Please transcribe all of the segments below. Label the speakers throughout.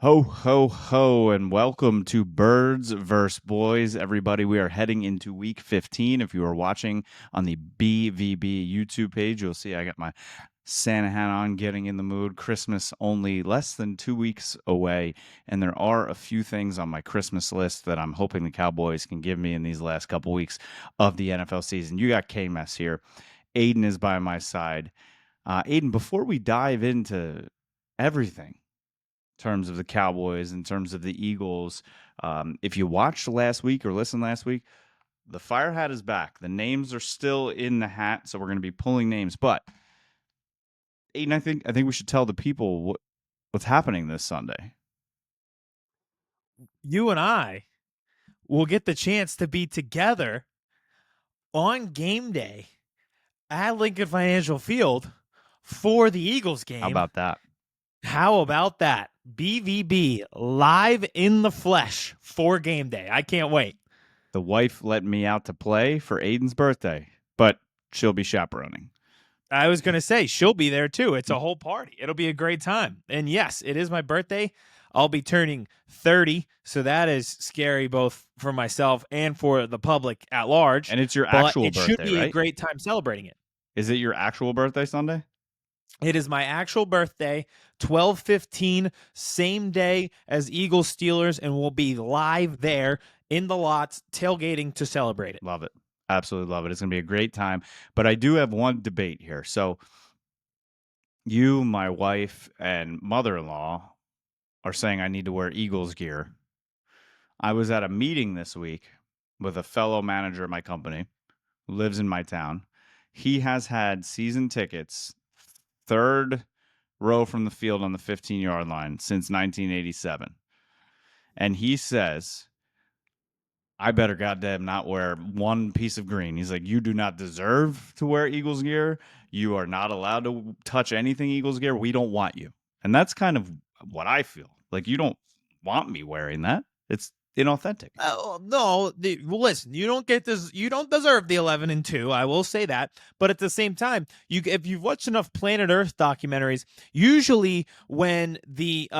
Speaker 1: Ho, ho, ho, and welcome to Birds vs. Boys, everybody. We are heading into week 15. If you are watching on the BVB YouTube page, you'll see I got my Santa hat on, getting in the mood. Christmas only less than 2 weeks away, and there are a few things on my Christmas list that I'm hoping the Cowboys can give me in these last couple weeks of the NFL season. You got K-Mess here. Aiden is by my side. Aiden, before we dive into everything, terms of the Cowboys, in terms of the Eagles. If you watched last week or listened last week, the fire hat is back. The names are still in the hat, so we're going to be pulling names. But Aiden, I think we should tell the people what's happening this Sunday.
Speaker 2: You and I will get the chance to be together on game day at Lincoln Financial Field for the Eagles game.
Speaker 1: How about that?
Speaker 2: How about that? BVB live in the flesh for game day. I can't wait.
Speaker 1: The wife let me out to play for Aiden's birthday, but she'll be chaperoning.
Speaker 2: I was going to say, she'll be there too. It's a whole party. It'll be a great time. And yes, it is my birthday. I'll be turning 30, so that is scary both for myself and for the public at large.
Speaker 1: And it's your actual birthday,
Speaker 2: it should be
Speaker 1: right?
Speaker 2: a great time celebrating it.
Speaker 1: Is it your actual birthday Sunday?
Speaker 2: It is my actual birthday, 12/15, same day as Eagles Steelers, and we'll be live there in the lots tailgating to celebrate it.
Speaker 1: Love it. Absolutely love it. It's going to be a great time. But I do have one debate here. So you, my wife, and mother-in-law are saying I need to wear Eagles gear. I was at a meeting this week with a fellow manager of my company who lives in my town. He has had season tickets, third row from the field on the 15-yard line since 1987. And he says, I better goddamn not wear one piece of green. He's like, you do not deserve to wear Eagles gear. You are not allowed to touch anything Eagles gear. We don't want you. And that's kind of what I feel. Like, you don't want me wearing that. It's inauthentic.
Speaker 2: No, well, listen, you don't get this. You don't deserve the 11-2. I will say that, but at the same time, if you've watched enough Planet Earth documentaries, usually when the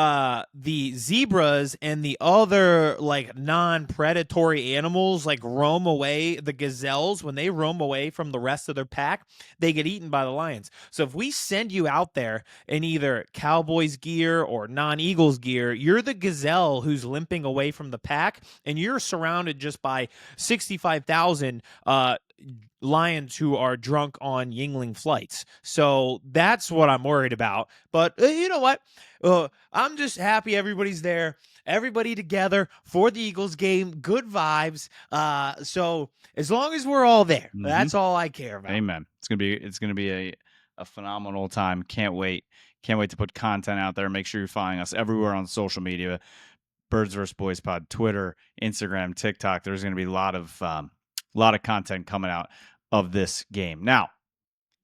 Speaker 2: zebras and the other like non-predatory animals like roam away, the gazelles, when they roam away from the rest of their pack, they get eaten by the lions. So if we send you out there in either Cowboys gear or non-Eagles gear, you're the gazelle who's limping away from the pack. And you're surrounded just by 65,000 lions who are drunk on Yingling flights. So that's what I'm worried about. But you know what? I'm just happy everybody's there. Everybody together for the Eagles game. Good vibes. So as long as we're all there, that's all I care about.
Speaker 1: Amen. It's gonna be a phenomenal time. Can't wait. Can't wait to put content out there. Make sure you're following us everywhere on social media. Birds vs. Boys Pod, Twitter, Instagram, TikTok. There's going to be a lot of content coming out of this game. Now,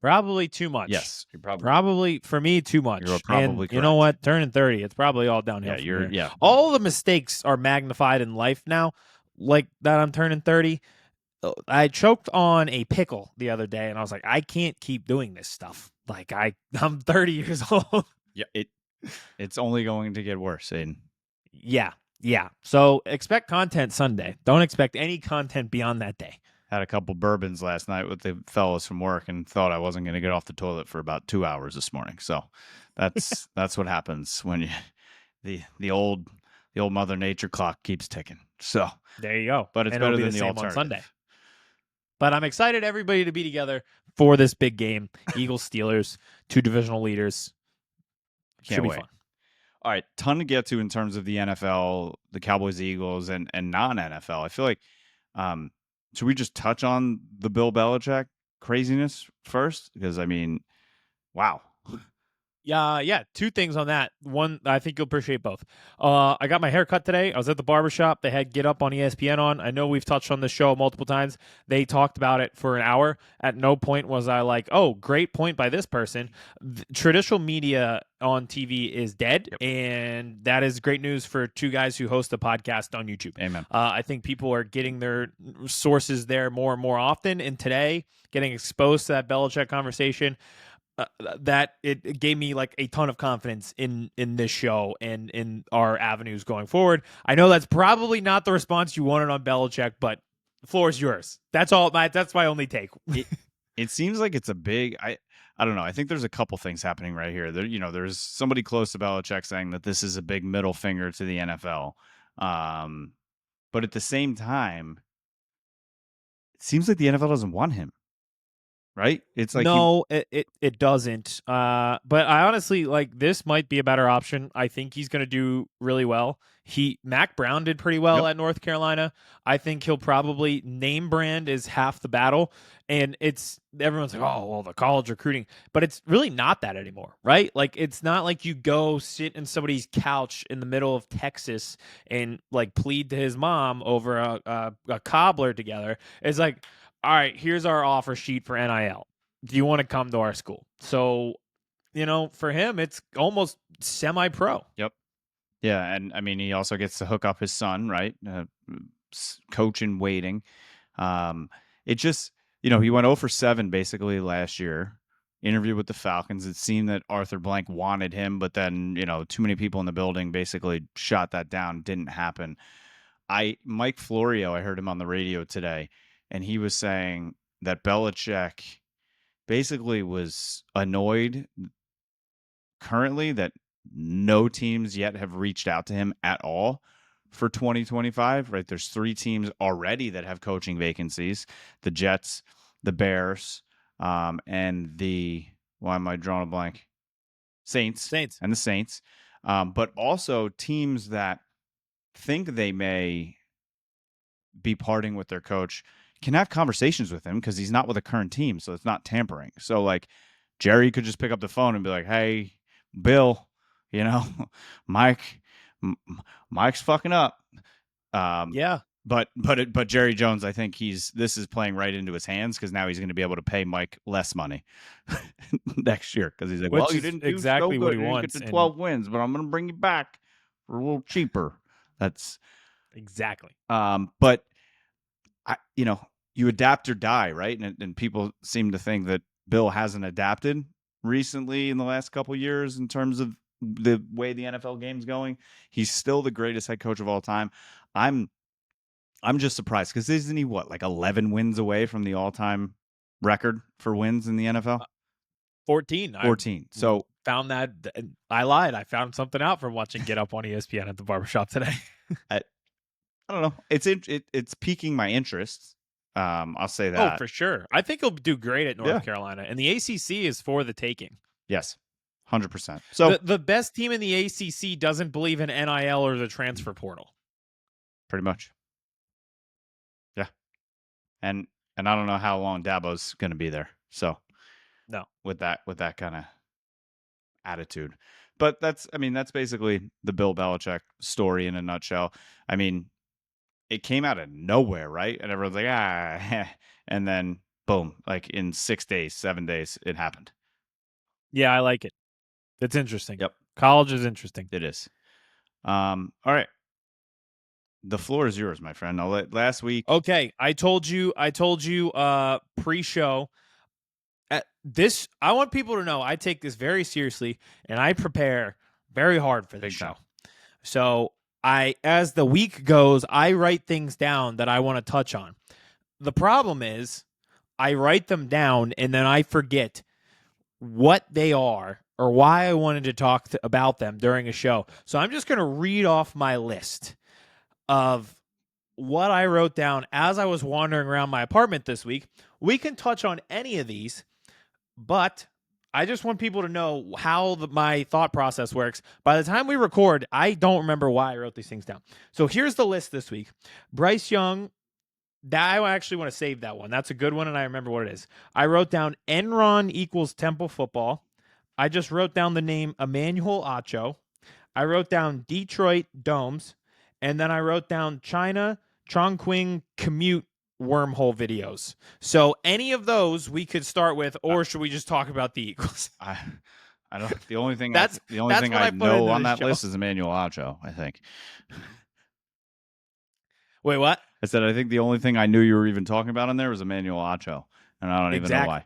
Speaker 2: probably too much.
Speaker 1: Yes, you're
Speaker 2: probably for me too much.
Speaker 1: You're probably correct.
Speaker 2: You know what? Turning 30, it's probably all downhill.
Speaker 1: Yeah,
Speaker 2: all the mistakes are magnified in life now. Like that, I'm turning 30. I choked on a pickle the other day, and I was like, I can't keep doing this stuff. Like I'm 30 years old.
Speaker 1: Yeah, it's only going to get worse, Aiden.
Speaker 2: Yeah. So expect content Sunday. Don't expect any content beyond that day.
Speaker 1: Had a couple bourbons last night with the fellas from work and thought I wasn't going to get off the toilet for about 2 hours this morning. So that's what happens when the old Mother Nature clock keeps ticking. So
Speaker 2: there you go.
Speaker 1: But it's better than the alternative.
Speaker 2: On Sunday. But I'm excited everybody to be together for this big game. Eagles, Steelers, two divisional leaders.
Speaker 1: Should be fun. All right, ton to get to in terms of the NFL, the Cowboys, the Eagles, and non-NFL. I feel like, should we just touch on the Bill Belichick craziness first? Because, I mean, wow.
Speaker 2: Yeah. Two things on that. One, I think you'll appreciate both. I got my hair cut today. I was at the barbershop. They had Get Up on ESPN on. I know we've touched on this show multiple times. They talked about it for an hour. At no point was I like, oh, great point by this person. Traditional media on TV is dead, and that is great news for two guys who host a podcast on YouTube.
Speaker 1: Amen.
Speaker 2: I think people are getting their sources there more and more often, and today, getting exposed to that Belichick conversation. that it gave me like a ton of confidence in this show and in our avenues going forward. I know that's probably not the response you wanted on Belichick, but the floor is yours. That's my only take.
Speaker 1: It it seems like it's a big I don't know. I think there's a couple things happening right here. There's somebody close to Belichick saying that this is a big middle finger to the NFL. Um, but at the same time, it seems like the NFL doesn't want him, right? It's like he
Speaker 2: No, it doesn't. But I honestly like this might be a better option. I think he's going to do really well. Mac Brown did pretty well
Speaker 1: Yep.
Speaker 2: at North Carolina. I think he'll probably name brand is half the battle, and it's everyone's like, oh well, the college recruiting, but it's really not that anymore, right? Like it's not like you go sit in somebody's couch in the middle of Texas and like plead to his mom over a cobbler together. It's like, all right, here's our offer sheet for NIL. Do you want to come to our school? So, for him, it's almost semi pro.
Speaker 1: Yep. Yeah, and I mean he also gets to hook up his son, right? Coach in waiting. It just, he went 0 for 7 basically last year. Interview with the Falcons. It seemed that Arthur Blank wanted him, but then, too many people in the building basically shot that down. Didn't happen. Mike Florio, I heard him on the radio today, and he was saying that Belichick basically was annoyed currently that no teams yet have reached out to him at all for 2025, right? There's 3 teams already that have coaching vacancies: the Jets, the Bears, and why am I drawing a blank? Saints
Speaker 2: Saints.
Speaker 1: and the Saints. But also teams that think they may be parting with their coach can have conversations with him because he's not with a current team, so it's not tampering. So like Jerry could just pick up the phone and be like, "Hey, Bill, you know, Mike, Mike's fucking up."
Speaker 2: Yeah.
Speaker 1: But Jerry Jones, I think this is playing right into his hands because now he's going to be able to pay Mike less money next year because he's like, "Well,
Speaker 2: Which
Speaker 1: you
Speaker 2: is
Speaker 1: didn't do so
Speaker 2: exactly what
Speaker 1: good.
Speaker 2: he
Speaker 1: You didn't get
Speaker 2: wants.
Speaker 1: to
Speaker 2: And
Speaker 1: 12 wins, but I'm going to bring you back for a little cheaper." That's
Speaker 2: exactly.
Speaker 1: but you adapt or die, right? And people seem to think that Bill hasn't adapted recently in the last couple of years in terms of the way the NFL game's going. He's still the greatest head coach of all time. I'm just surprised because isn't he like 11 wins away from the all-time record for wins in the NFL?
Speaker 2: 14. I
Speaker 1: 14. So
Speaker 2: found that I lied. I found something out from watching Get Up on ESPN at the barbershop today.
Speaker 1: I, I don't know. It's piquing my interest. I'll say
Speaker 2: Oh,
Speaker 1: that.
Speaker 2: for sure. I think he'll do great at
Speaker 1: Yeah.
Speaker 2: North Carolina, and the ACC is for the taking.
Speaker 1: Yes. 100%. So
Speaker 2: The best team in the ACC doesn't believe in NIL or the transfer portal.
Speaker 1: pretty much. Yeah. And I don't know how long Dabo's going to be there. So
Speaker 2: No.
Speaker 1: with that kind of attitude. But that's basically the Bill Belichick story in a nutshell. I mean, it came out of nowhere, right? And everyone's like, and then boom, like in 6 days, 7 days, it happened.
Speaker 2: Yeah, I like it. It's interesting.
Speaker 1: Yep.
Speaker 2: College is interesting.
Speaker 1: It is. All right. The floor is yours, my friend. Last week.
Speaker 2: Okay, I told you pre-show this. I want people to know I take this very seriously and I prepare very hard for this show.
Speaker 1: Time.
Speaker 2: So as the week goes, I write things down that I want to touch on. The problem is I write them down and then I forget what they are or why I wanted to talk about them during a show. So I'm just going to read off my list of what I wrote down as I was wandering around my apartment this week. We can touch on any of these, but I just want people to know how my thought process works. By the time we record, I don't remember why I wrote these things down. So here's the list this week. Bryce Young, I actually want to save that one. That's a good one, and I remember what it is. I wrote down Enron equals Temple football. I just wrote down the name Emmanuel Acho. I wrote down Detroit Domes. And then I wrote down China Chongqing commute wormhole videos. So any of those we could start with, or should we just talk about the Eagles?
Speaker 1: I don't. The only thing
Speaker 2: That's
Speaker 1: I
Speaker 2: put
Speaker 1: know
Speaker 2: into
Speaker 1: on
Speaker 2: this
Speaker 1: that
Speaker 2: show.
Speaker 1: list is Emmanuel Acho, I think.
Speaker 2: Wait, what?
Speaker 1: I said I think the only thing I knew you were even talking about in there was Emmanuel Acho, and I don't even know why.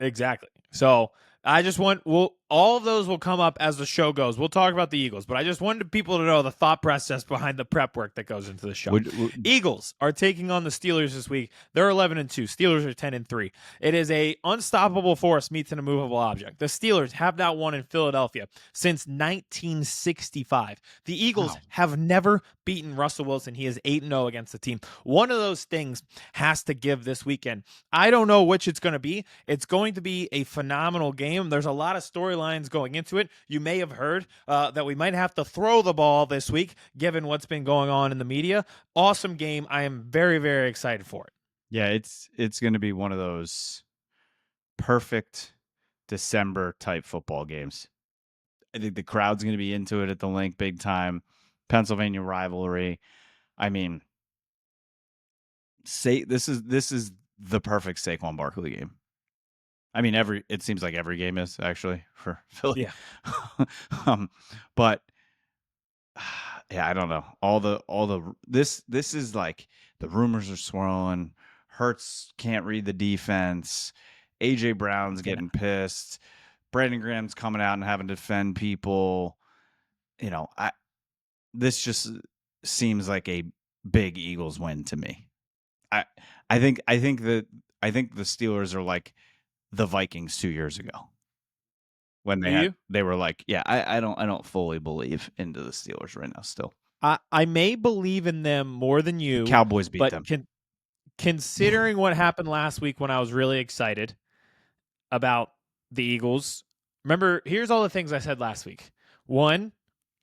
Speaker 2: Exactly. So I just want all of those will come up as the show goes. We'll talk about the Eagles, but I just wanted people to know the thought process behind the prep work that goes into the show. Eagles are taking on the Steelers this week. They're 11-2. Steelers are 10-3. It is a unstoppable force meets an immovable object. The Steelers have not won in Philadelphia since 1965. The Eagles have never beaten Russell Wilson. He is 8-0 against the team. One of those things has to give this weekend. I don't know which it's going to be. It's going to be a phenomenal game. There's a lot of storylines going into it. You may have heard that we might have to throw the ball this week, given what's been going on in the media. Awesome game. I am very, very excited for it.
Speaker 1: Yeah, it's going to be one of those perfect December type football games. I think the crowd's going to be into it at the Link big time. Pennsylvania rivalry. I mean, this is the perfect Saquon Barkley game. I mean, it seems like every game is actually for Philly.
Speaker 2: Yeah.
Speaker 1: But yeah, I don't know. This is like the rumors are swirling. Hurts can't read the defense. AJ Brown's getting pissed. Brandon Graham's coming out and having to defend people. You know, this just seems like a big Eagles win to me. I think the Steelers are like the Vikings 2 years ago when they were like, yeah, I don't fully believe into the Steelers right now still.
Speaker 2: I may believe in them more than you.
Speaker 1: The Cowboys beat them.
Speaker 2: Considering what happened last week when I was really excited about the Eagles, remember, here's all the things I said last week. One,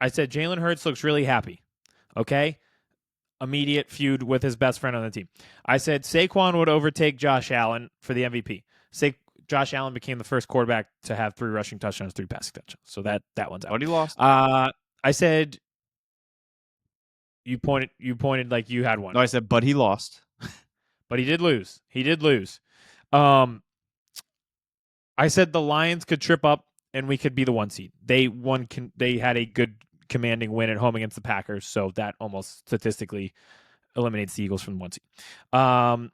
Speaker 2: I said Jalen Hurts looks really happy. Okay? Immediate feud with his best friend on the team. I said Saquon would overtake Josh Allen for the MVP. Josh Allen became the first quarterback to have 3 rushing touchdowns, 3 passing touchdowns. So that one's out.
Speaker 1: But he lost.
Speaker 2: I said you pointed like you had one.
Speaker 1: No, I said, but he lost.
Speaker 2: But he did lose. I said the Lions could trip up and we could be the 1 seed. They had a good commanding win at home against the Packers, so that almost statistically eliminates the Eagles from the 1 seed. And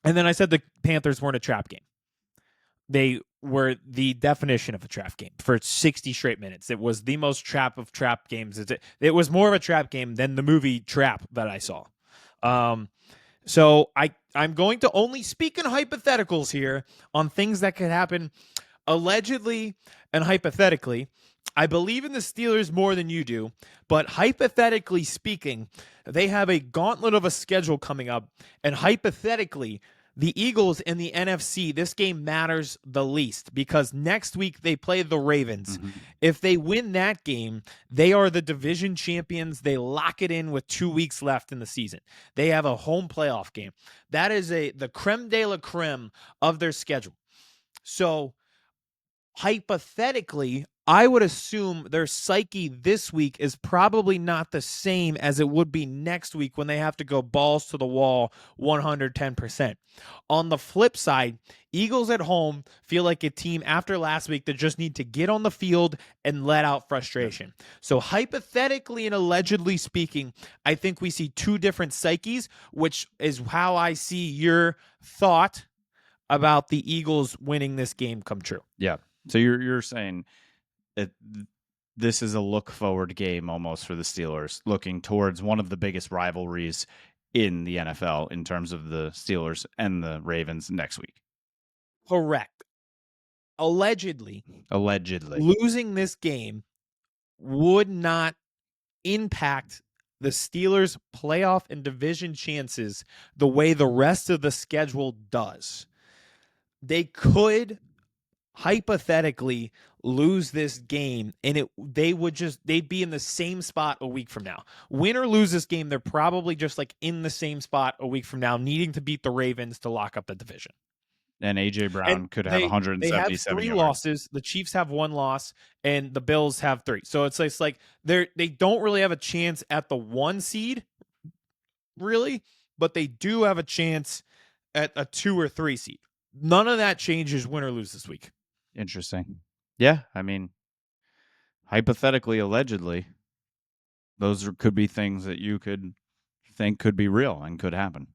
Speaker 2: then I said the Panthers weren't a trap game. They were the definition of a trap game for 60 straight minutes. It was the most trap of trap games. It was more of a trap game than the movie Trap that I saw. So I'm going to only speak in hypotheticals here on things that could happen allegedly and hypothetically. I believe in the Steelers more than you do, but hypothetically speaking, they have a gauntlet of a schedule coming up, and hypothetically, the Eagles in the NFC, this game matters the least because next week they play the Ravens. Mm-hmm. If they win that game, they are the division champions. They lock it in with 2 weeks left in the season. They have a home playoff game. That is the creme de la creme of their schedule. So hypothetically, I would assume their psyche this week is probably not the same as it would be next week when they have to go balls to the wall 110%. On the flip side, Eagles at home feel like a team after last week that just need to get on the field and let out frustration. So hypothetically and allegedly speaking, I think we see 2 different psyches, which is how I see your thought about the Eagles winning this game come true.
Speaker 1: Yeah. So you're saying this is a look forward game almost for the Steelers, looking towards one of the biggest rivalries in the NFL in terms of the Steelers and the Ravens next week.
Speaker 2: Correct. Allegedly, losing this game would not impact the Steelers' playoff and division chances the way the rest of the schedule does. They could hypothetically lose this game and they'd be in the same spot a week from now. Win or lose this game, they're probably just like in the same spot a week from now, needing to beat the Ravens to lock up the division.
Speaker 1: And AJ Brown could have 177
Speaker 2: They have 3 losses. The Chiefs have 1 loss and the Bills have 3. So it's like they don't really have a chance at the 1 seed, really, but they do have a chance at a 2 or 3 seed. None of that changes win or lose this week.
Speaker 1: Interesting. Yeah, I mean, hypothetically, allegedly, those could be things that you could think could be real and could happen.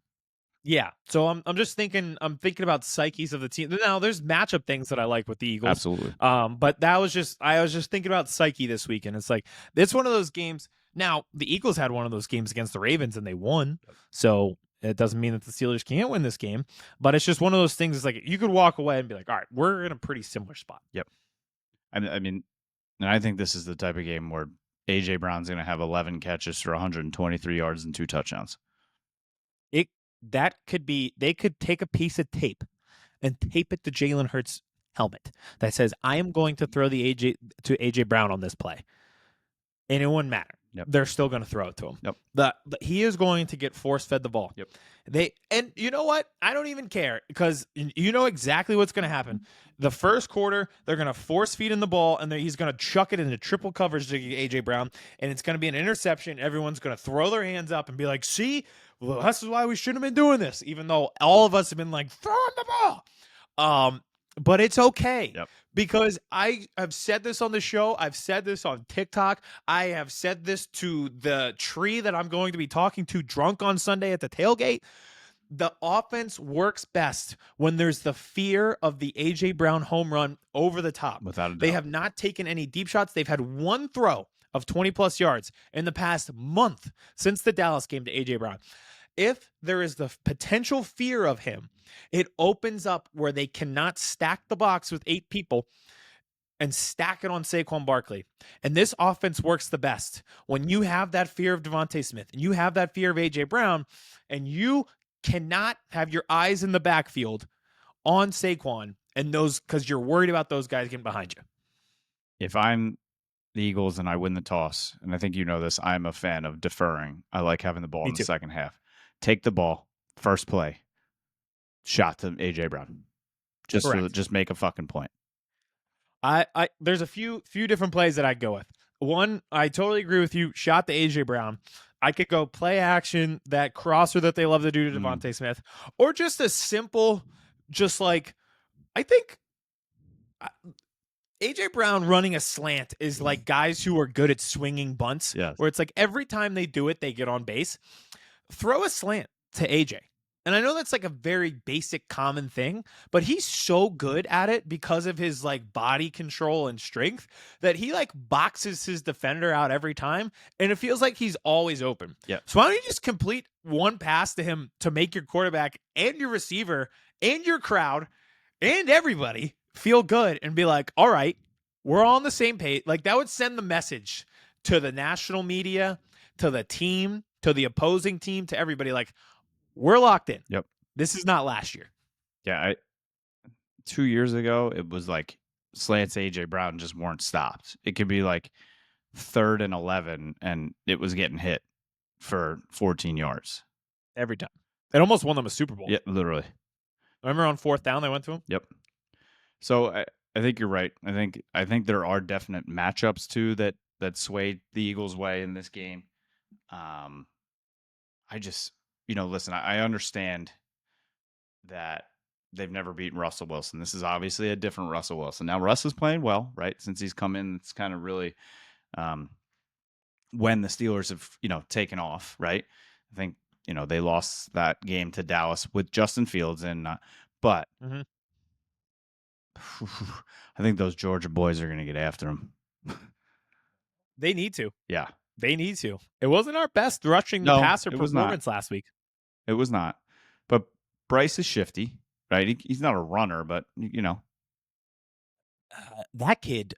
Speaker 2: Yeah. So I'm just thinking I'm thinking about psyches of the team. Now there's matchup things that I like with the Eagles.
Speaker 1: Absolutely.
Speaker 2: But that was just I was just thinking about psyche this weekend. It's like it's one of those games. Now the Eagles had one of those games against the Ravens and they won. So it doesn't mean that the Steelers can't win this game, but it's just one of those things. It's like you could walk away and be like, all right, we're in a pretty similar spot.
Speaker 1: Yep. I mean, and I think this is the type of game where AJ Brown's going to have 11 catches for 123 yards and 2 touchdowns.
Speaker 2: It that could be they could take a piece of tape and tape it to Jalen Hurts' helmet that says, I am going to throw the AJ Brown on this play. And it wouldn't matter.
Speaker 1: Yep.
Speaker 2: They're still going to throw it to him.
Speaker 1: Yep.
Speaker 2: He is going to get force fed the ball.
Speaker 1: Yep.
Speaker 2: And you know what? I don't even care because you know exactly what's going to happen. The first quarter, they're going to force feed in the ball, and he's going to chuck it into triple coverage to AJ Brown, and it's going to be an interception. Everyone's going to throw their hands up and be like, "See, well, this is why we shouldn't have been doing this," even though all of us have been like, "Throw him the ball." But it's okay.
Speaker 1: Yep.
Speaker 2: Because I have said this on the show. I've said this on TikTok. I have said this to the tree that I'm going to be talking to drunk on Sunday at the tailgate. The offense works best when there's the fear of the A.J. Brown home run over the top.
Speaker 1: Without a doubt.
Speaker 2: They have not taken any deep shots. They've had one throw of 20-plus yards in the past month since the Dallas game to A.J. Brown. If there is the potential fear of him, it opens up where they cannot stack the box with 8 people and stack it on Saquon Barkley. And this offense works the best when you have that fear of Devontae Smith and you have that fear of A.J. Brown, and you cannot have your eyes in the backfield on Saquon and those because you're worried about those guys getting behind you.
Speaker 1: If I'm the Eagles and I win the toss, and I think you know this, I'm a fan of deferring. I like having the ball in the second half. Take the ball, first play, shot to AJ Brown. Just make a fucking point.
Speaker 2: There's a few different plays that I'd go with. One, I totally agree with you. Shot to AJ Brown. I could go play action, that crosser that they love to do to Devontae Smith, or just a simple, just like I think AJ Brown running a slant is like guys who are good at swinging bunts,
Speaker 1: Yes.
Speaker 2: where it's like every time they do it, they get on base. Throw a slant to AJ. And I know that's like a very basic common thing, but he's so good at it because of his like body control and strength that he like boxes his defender out every time. And it feels like he's always open.
Speaker 1: Yeah.
Speaker 2: So why don't you just complete one pass to him to make your quarterback and your receiver and your crowd and everybody feel good and be like, all right, we're all on the same page. Like that would send the message to the national media, to the team, to the opposing team, to everybody like, we're locked in.
Speaker 1: Yep.
Speaker 2: This is not last year.
Speaker 1: Yeah. 2 years ago, it was like slants AJ Brown just weren't stopped. It could be like 3rd and 11, and it was getting hit for 14 yards.
Speaker 2: Every time. It almost won them a Super Bowl.
Speaker 1: Yeah, literally.
Speaker 2: Remember on 4th down they went to him?
Speaker 1: Yep. So I think you're right. I think there are definite matchups too that swayed the Eagles' way in this game. I just, listen, I understand that they've never beaten Russell Wilson. This is obviously a different Russell Wilson. Now, Russ is playing well, right? Since he's come in, it's kind of really when the Steelers have, taken off, right? I think, they lost that game to Dallas with Justin Fields, but I think those Georgia boys are going to get after him.
Speaker 2: They need to.
Speaker 1: Yeah.
Speaker 2: They need to. It wasn't our best rushing the passer performance last week.
Speaker 1: It was not. But Bryce is shifty, right? He's not a runner, but,
Speaker 2: that kid,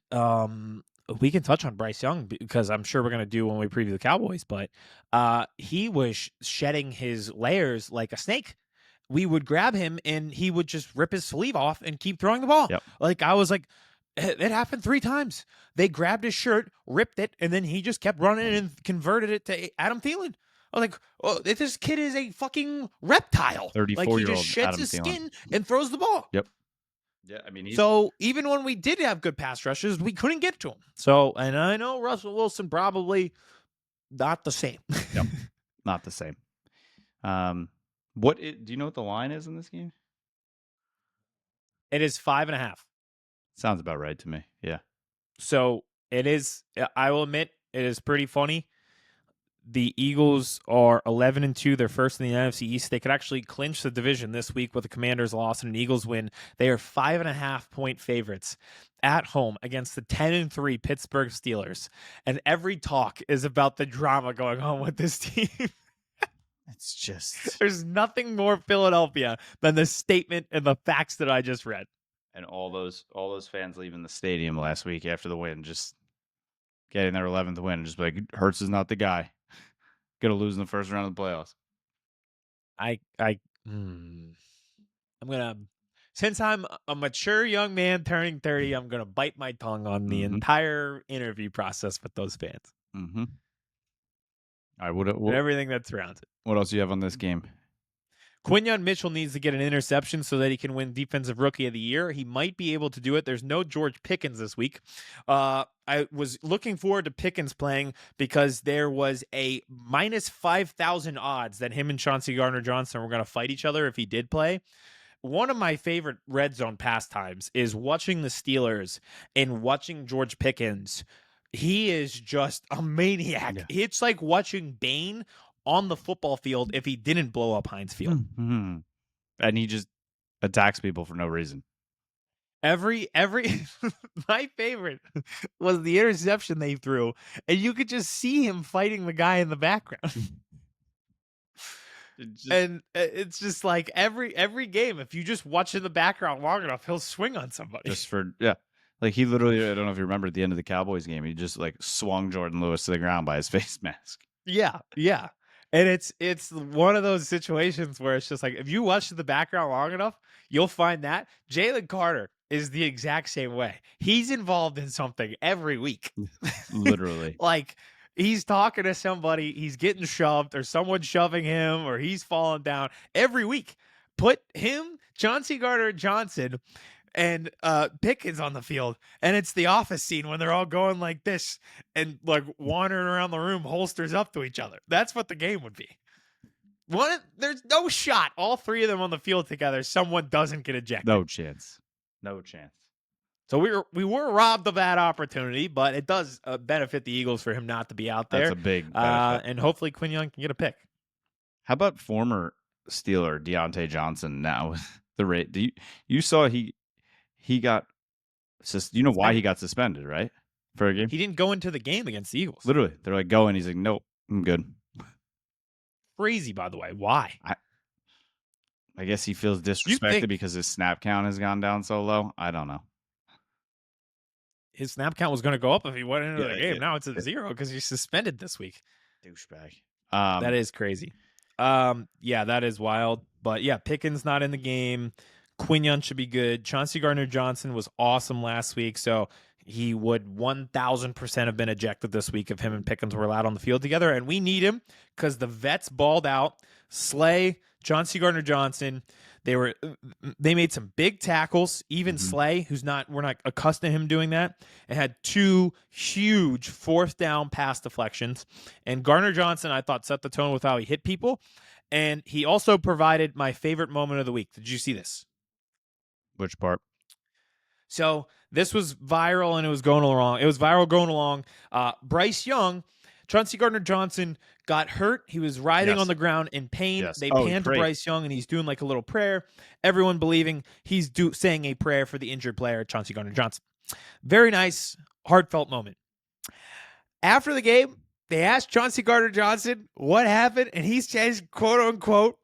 Speaker 2: we can touch on Bryce Young because I'm sure we're going to do when we preview the Cowboys, but he was shedding his layers like a snake. We would grab him and he would just rip his sleeve off and keep throwing the ball.
Speaker 1: Yep.
Speaker 2: Like I was like, it happened 3 times. They grabbed his shirt, ripped it, and then he just kept running and converted it to Adam Thielen. I was like, oh, this kid is a fucking reptile.
Speaker 1: 34-year-old
Speaker 2: like he just sheds
Speaker 1: Adam
Speaker 2: his
Speaker 1: Thielen.
Speaker 2: Skin and throws the ball.
Speaker 1: Yep. Yeah, I mean,
Speaker 2: so even when we did have good pass rushes, we couldn't get to him. So, and I know Russell Wilson probably not the same.
Speaker 1: Yep, not the same. Do you know what the line is in this game?
Speaker 2: It is 5.5.
Speaker 1: Sounds about right to me. Yeah.
Speaker 2: So it is. I will admit, it is pretty funny. the Eagles are 11-2. They're first in the NFC East. They could actually clinch the division this week with the Commanders' loss and an Eagles win. They are 5.5-point favorites at home against the 10-3 Pittsburgh Steelers. And every talk is about the drama going on with this team.
Speaker 1: It's just
Speaker 2: There's nothing more Philadelphia than the statement and the facts that I just read.
Speaker 1: and all those fans leaving the stadium last week after the win, just getting their 11th win, just like Hurts is not the guy. Gonna lose in the first round of the playoffs.
Speaker 2: I'm gonna, since I'm a mature young man turning 30, I'm gonna bite my tongue on the entire interview process with those fans.
Speaker 1: Mm-hmm. All right,
Speaker 2: And everything that surrounds it.
Speaker 1: What else do you have on this game?
Speaker 2: Quinyon Mitchell needs to get an interception so that he can win Defensive Rookie of the Year. He might be able to do it. There's no George Pickens this week. I was looking forward to Pickens playing because there was a minus 5,000 odds that him and Chauncey Gardner-Johnson were going to fight each other if he did play. One of my favorite red zone pastimes is watching the Steelers and watching George Pickens. He is just a maniac. Yeah. It's like watching Bane on the football field if he didn't blow up Heinz Field.
Speaker 1: Mm-hmm. And he just attacks people for no reason.
Speaker 2: Every my favorite was the interception they threw, and you could just see him fighting the guy in the background. And it's just like every game, if you just watch in the background long enough, he'll swing on somebody.
Speaker 1: Like he literally, I don't know if you remember at the end of the Cowboys game, he just like swung Jordan Lewis to the ground by his face mask.
Speaker 2: Yeah. And it's one of those situations where it's just like, if you watch the background long enough, you'll find that Jalen Carter is the exact same way. He's involved in something every week.
Speaker 1: Literally.
Speaker 2: Like he's talking to somebody, he's getting shoved, or someone's shoving him, or he's falling down every week. Put him, Chauncey Gardner-Johnson, and Pickens on the field, and it's the Office scene when they're all going like this and like wandering around the room, holsters up to each other. That's what the game would be. There's no shot. All three of them on the field together, someone doesn't get ejected.
Speaker 1: No chance.
Speaker 2: So we were robbed of that opportunity, but it does benefit the Eagles for him not to be out there.
Speaker 1: That's a big benefit.
Speaker 2: And hopefully Quinyon can get a pick.
Speaker 1: How about former Steeler Deontay Johnson now? The rate you saw he got, you know why he got suspended, right? For a game?
Speaker 2: He didn't go into the game against the Eagles.
Speaker 1: Literally. They're like, go, and he's like, nope, I'm good.
Speaker 2: Crazy, by the way. Why?
Speaker 1: I guess he feels disrespected because his snap count has gone down so low. I don't know.
Speaker 2: His snap count was going to go up if he went into the game. Now it's at 0 because he's suspended this week.
Speaker 1: Douchebag.
Speaker 2: That is crazy. Yeah, that is wild. But yeah, Pickens not in the game. Quinyon should be good. Chauncey Gardner-Johnson was awesome last week, so he would 1,000% have been ejected this week if him and Pickens were allowed on the field together. And we need him because the vets balled out. Slay, Chauncey Gardner-Johnson, they made some big tackles. Even Slay, we're not accustomed to him doing that, and had 2 huge 4th down pass deflections. And Gardner-Johnson, I thought, set the tone with how he hit people. And he also provided my favorite moment of the week. Did you see this?
Speaker 1: Which part?
Speaker 2: So this was viral and it was going along. It was viral going along. Bryce Young, Chauncey Gardner-Johnson got hurt. He was writhing on the ground in pain.
Speaker 1: Yes.
Speaker 2: They panned to Bryce Young and he's doing like a little prayer. Everyone believing he's saying a prayer for the injured player, Chauncey Gardner-Johnson. Very nice, heartfelt moment. After the game, they asked Chauncey Gardner-Johnson what happened, and he says, quote unquote,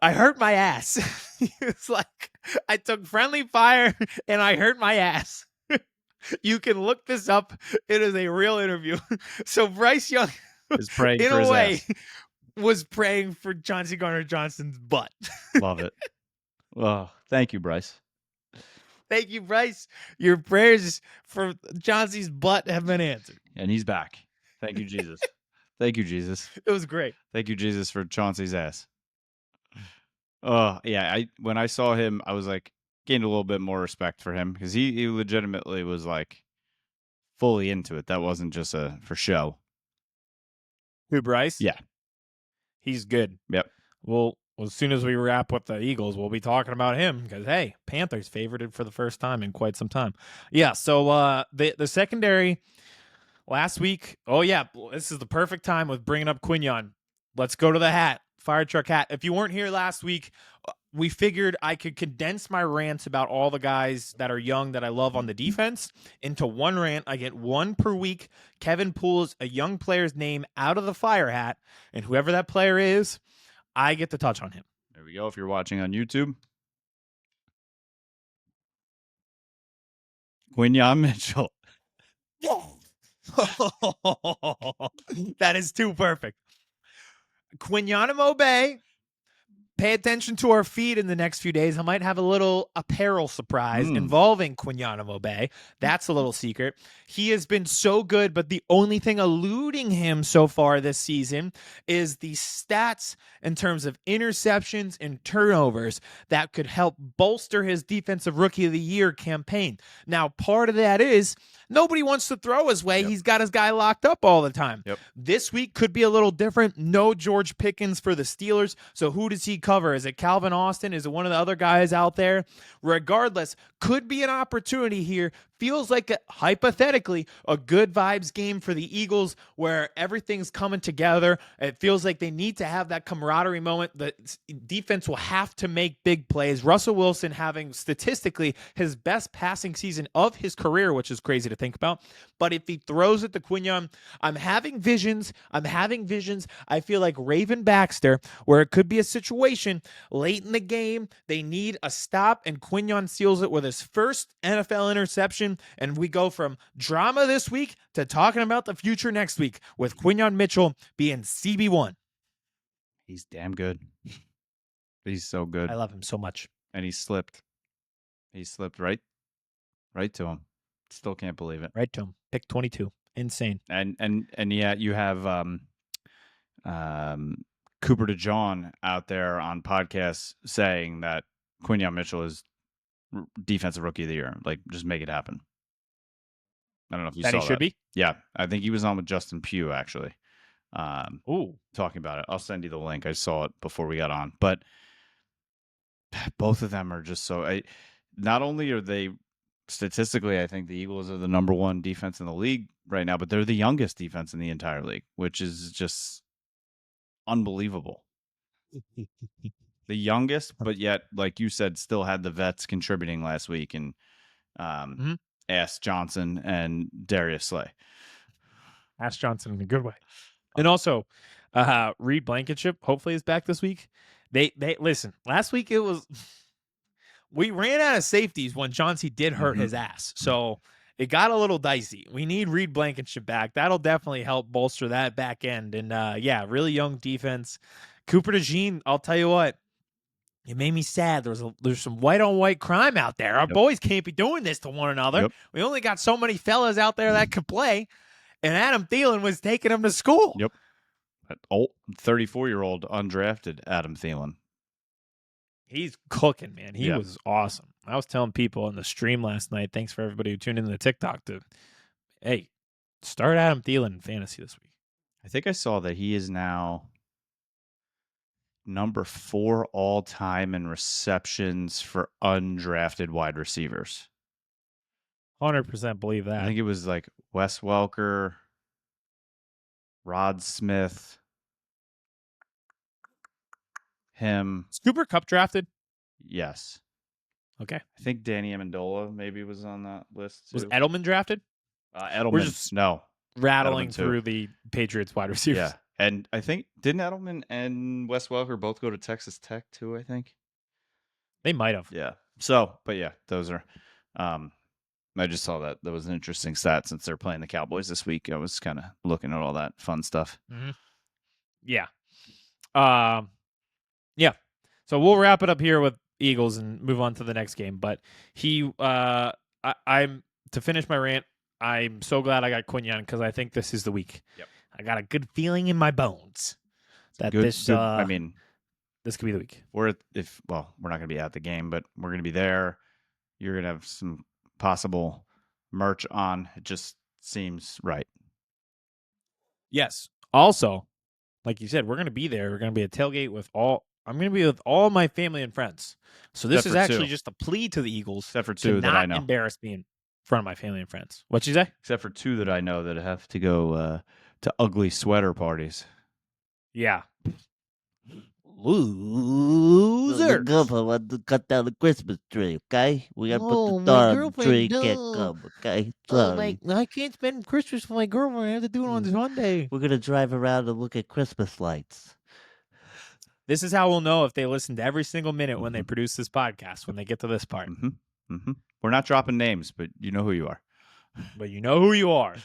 Speaker 2: I hurt my ass. He was like, I took friendly fire and I hurt my ass. You can look this up. It is a real interview. So Bryce Young
Speaker 1: is praying
Speaker 2: in
Speaker 1: for his
Speaker 2: a way
Speaker 1: ass.
Speaker 2: Was praying for Chauncey Gardner-Johnson's butt.
Speaker 1: Love it. Oh, thank you, Bryce.
Speaker 2: Thank you, Bryce. Your prayers for Chauncey's butt have been answered.
Speaker 1: And he's back. Thank you, Jesus. Thank you, Jesus.
Speaker 2: It was great.
Speaker 1: Thank you, Jesus, for Chauncey's ass. Oh, yeah. When I saw him, I was like, gained a little bit more respect for him because he legitimately was like fully into it. That wasn't just for show.
Speaker 2: Who, Bryce?
Speaker 1: Yeah.
Speaker 2: He's good.
Speaker 1: Yep.
Speaker 2: Well, as soon as we wrap with the Eagles, we'll be talking about him because, hey, Panthers favorited for the first time in quite some time. Yeah, so the secondary Last week, oh yeah, this is the perfect time with bringing up Quinyon. Let's go to the hat, fire truck hat. If you weren't here last week, we figured I could condense my rants about all the guys that are young that I love on the defense into one rant. I get one per week. Kevin pulls a young player's name out of the fire hat, and whoever that player is, I get to touch on him.
Speaker 1: There we go. If you're watching on YouTube, Quinyon Mitchell.
Speaker 2: That is too perfect. Quinyon Bay. Pay attention to our feed in the next few days. I might have a little apparel surprise involving Quinyon Bay. That's a little secret. He has been so good, but the only thing eluding him so far this season is the stats in terms of interceptions and turnovers that could help bolster his Defensive Rookie of the Year campaign. Now, part of that is nobody wants to throw his way.
Speaker 1: Yep.
Speaker 2: He's got his guy locked up all the time.
Speaker 1: Yep.
Speaker 2: This week could be a little different. No George Pickens for the Steelers. So who does he cover? Is it Calvin Austin? Is it one of the other guys out there? Regardless, could be an opportunity here. Feels like, hypothetically, a good vibes game for the Eagles where everything's coming together. It feels like they need to have that camaraderie moment. The defense will have to make big plays. Russell Wilson having statistically his best passing season of his career, which is crazy to think about. But if he throws it to Quinyon, I'm having visions. I feel like Raven Baxter, where it could be a situation late in the game, they need a stop, and Quinyon seals it with his first NFL interception. And we go from drama this week to talking about the future next week with Quinyon Mitchell being CB1.
Speaker 1: He's damn good. He's so good.
Speaker 2: I love him so much.
Speaker 1: And he slipped. He slipped right to him. Still can't believe it.
Speaker 2: Right to him. Pick 22. Insane.
Speaker 1: And yeah, you have Cooper DeJean out there on podcasts saying that Quinyon Mitchell is Defensive Rookie of the Year. Like, just make it happen. I don't know if you
Speaker 2: that
Speaker 1: saw
Speaker 2: he should be.
Speaker 1: Yeah, I think he was on with Justin Pugh actually.
Speaker 2: Talking
Speaker 1: about it. I'll send you the link. I saw it before we got on, but both of them are just so. Not only are they statistically, I think the Eagles are the number one defense in the league right now, but they're the youngest defense in the entire league, which is just unbelievable. The youngest, but yet, like you said, still had the vets contributing last week, and Ass Johnson and Darius Slay.
Speaker 2: Ass Johnson in a good way. And also, Reed Blankenship hopefully is back this week. They listen. Last week it was we ran out of safeties when Chauncey did hurt his ass, so it got a little dicey. We need Reed Blankenship back. That'll definitely help bolster that back end. And yeah, really young defense. Cooper DeJean, I'll tell you what. It made me sad. There's some white on white crime out there. Our boys can't be doing this to one another. We only got so many fellas out there that could play, and Adam Thielen was taking them to school.
Speaker 1: Yep. That old 34-year-old undrafted Adam Thielen.
Speaker 2: He's cooking, man. He was awesome. I was telling people on the stream last night, thanks for everybody who tuned into the TikTok, hey, start Adam Thielen in fantasy this week.
Speaker 1: I think I saw that he is now number 4 all time in receptions for undrafted wide receivers.
Speaker 2: 100% believe that.
Speaker 1: I think it was like Wes Welker, Rod Smith, him.
Speaker 2: Is Cooper Kupp drafted?
Speaker 1: Yes.
Speaker 2: Okay.
Speaker 1: I think Danny Amendola maybe was on that list too.
Speaker 2: Was Edelman drafted?
Speaker 1: Edelman,
Speaker 2: We're just
Speaker 1: no.
Speaker 2: Rattling through the Patriots wide receivers.
Speaker 1: Yeah. And I think, didn't Edelman and Wes Welker both go to Texas Tech too, I think?
Speaker 2: They might have.
Speaker 1: Yeah. So, but yeah, those are, I just saw that. That was an interesting stat since they're playing the Cowboys this week. I was kind of looking at all that fun stuff.
Speaker 2: Yeah. Yeah. So we'll wrap it up here with Eagles and move on to the next game. But I'm to finish my rant, I'm so glad I got Quinyon because I think this is the week.
Speaker 1: Yep.
Speaker 2: I got a good feeling in my bones that this could be the week.
Speaker 1: We're not going to be at the game, but we're going to be there. You're going to have some possible merch on. It just seems right.
Speaker 2: Yes. Also, like you said, we're going to be there. We're going to be at tailgate I'm going to be with all my family and friends. So this is actually just a plea to the Eagles
Speaker 1: except for 2
Speaker 2: to
Speaker 1: that
Speaker 2: not
Speaker 1: I know.
Speaker 2: embarrass me. front of my family and friends. What'd you say?
Speaker 1: Except for two that I know that have to go to ugly sweater parties.
Speaker 2: Yeah.
Speaker 3: The
Speaker 2: Losers.
Speaker 3: girlfriend wants to cut down the Christmas tree, okay? We gotta put the
Speaker 2: Oh, my
Speaker 3: star on the
Speaker 2: girlfriend,
Speaker 3: tree, can't
Speaker 2: no.
Speaker 3: come, okay?
Speaker 2: Oh,
Speaker 3: Sorry.
Speaker 2: I can't spend Christmas with my girlfriend. I have to do it on Sunday.
Speaker 3: We're gonna drive around and look at Christmas lights.
Speaker 2: This is how we'll know if they listen to every single minute when they produce this podcast, when they get to this part.
Speaker 1: We're not dropping names, but you know who you are.
Speaker 2: But you know who you are.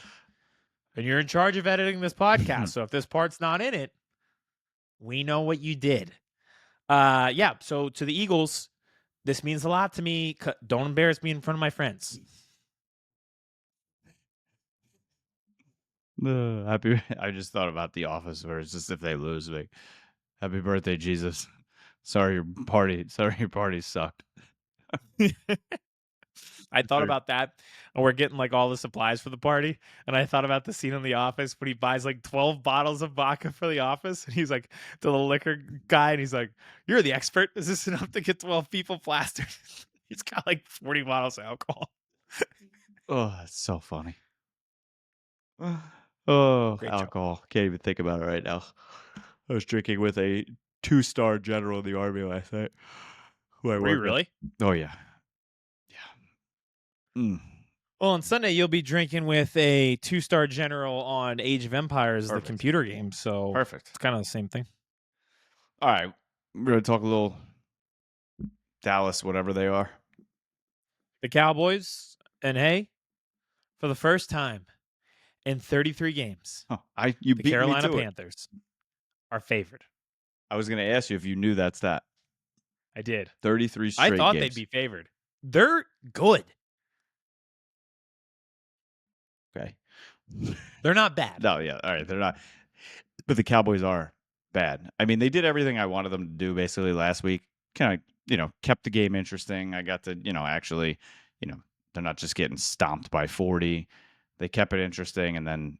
Speaker 2: And you're in charge of editing this podcast. So if this part's not in it, we know what you did. Yeah, so to the Eagles, this means a lot to me. Don't embarrass me in front of my friends.
Speaker 1: Happy. I just thought about The Office, where it's just if they lose, like, happy birthday, Jesus. Sorry your party sucked.
Speaker 2: I thought about that, and we're getting like all the supplies for the party. And I thought about the scene in The Office when he buys like 12 bottles of vodka for the office, and he's like to the liquor guy, and he's like, "You're the expert. Is this enough to get 12 people plastered?" He's got like 40 bottles of alcohol.
Speaker 1: Oh, that's so funny. Oh,
Speaker 2: Great
Speaker 1: alcohol. Job. Can't even think about it right now. I was drinking with a 2-star general in the Army last night. Who I
Speaker 2: Were you
Speaker 1: worked with.
Speaker 2: really?
Speaker 1: Oh, yeah. Yeah.
Speaker 2: Well, on Sunday, you'll be drinking with a 2-star general on Age of Empires,
Speaker 1: Perfect.
Speaker 2: the computer game. So
Speaker 1: perfect.
Speaker 2: It's kind of the same thing.
Speaker 1: All right. We're going to talk a little Dallas, whatever they are.
Speaker 2: The Cowboys, and hey, for the first time in 33 games,
Speaker 1: You
Speaker 2: the
Speaker 1: beat
Speaker 2: Carolina
Speaker 1: me to
Speaker 2: Panthers are favored.
Speaker 1: I was going to ask you if you knew that stat.
Speaker 2: I did.
Speaker 1: 33 straight
Speaker 2: I thought
Speaker 1: games.
Speaker 2: they'd be favored. They're good.
Speaker 1: Okay.
Speaker 2: They're not bad.
Speaker 1: No, yeah. All right. They're not. But the Cowboys are bad. I mean, they did everything I wanted them to do basically last week. Kind of, kept the game interesting. I got to, actually, they're not just getting stomped by 40. They kept it interesting, and then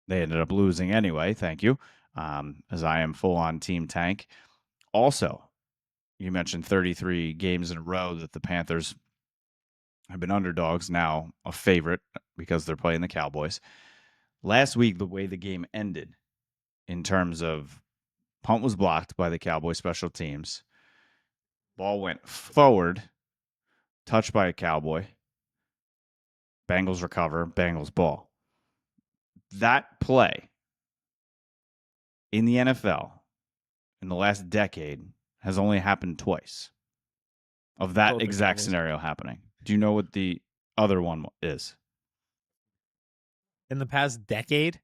Speaker 1: they ended up losing anyway. Thank you. As I am full on Team Tank. Also, you mentioned 33 games in a row that the Panthers have been underdogs, now a favorite because they're playing the Cowboys. Last week, the way the game ended in terms of punt was blocked by the Cowboys special teams, ball went forward, touched by a Cowboy, Bengals recover, Bengals ball. That play in the NFL in the last decade has only happened twice of that
Speaker 2: Both
Speaker 1: exact
Speaker 2: Cowboys.
Speaker 1: scenario happening. Do you know what the other one is?
Speaker 2: In the past decade?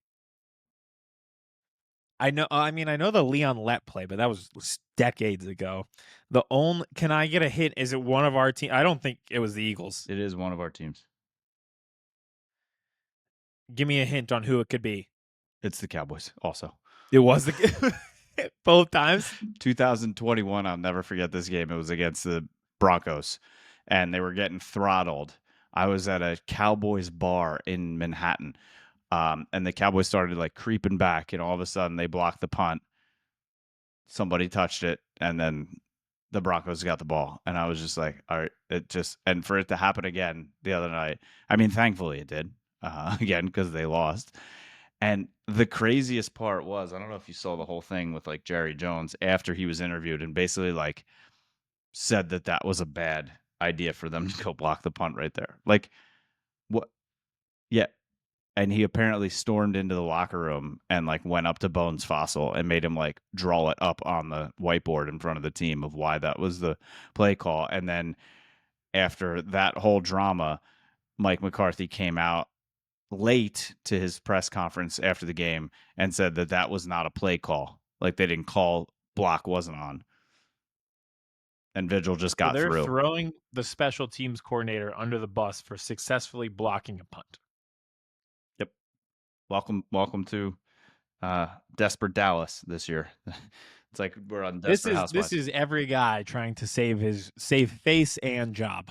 Speaker 2: I know the Leon Lett play, but that was decades ago. Can I get a hint? Is it one of our team? I don't think it was the Eagles.
Speaker 1: It is one of our teams.
Speaker 2: Give me a hint on who it could be.
Speaker 1: It's the Cowboys also.
Speaker 2: It was the both times.
Speaker 1: 2021, I'll never forget this game. It was against the Broncos, and they were getting throttled. I was at a Cowboys bar in Manhattan, and the Cowboys started like creeping back, and all of a sudden they blocked the punt. Somebody touched it, and then the Broncos got the ball, and I was just like, all right, and for it to happen again the other night, I mean, thankfully it did, again, because they lost. And the craziest part was, I don't know if you saw the whole thing with like Jerry Jones after he was interviewed and basically like said that was a bad idea for them to go block the punt right there. Like, what? Yeah. And he apparently stormed into the locker room and like went up to Bones Fossil and made him like draw it up on the whiteboard in front of the team of why that was the play call. And then after that whole drama, Mike McCarthy came out late to his press conference after the game and said that was not a play call. Like they didn't call, block wasn't on. And Vigil just got
Speaker 2: they're
Speaker 1: through.
Speaker 2: Throwing the special teams coordinator under the bus for successfully blocking a punt.
Speaker 1: Yep. Welcome to Desperate Dallas this year. It's like we're on Desperate Housewives.
Speaker 2: This is every guy trying to save face and job.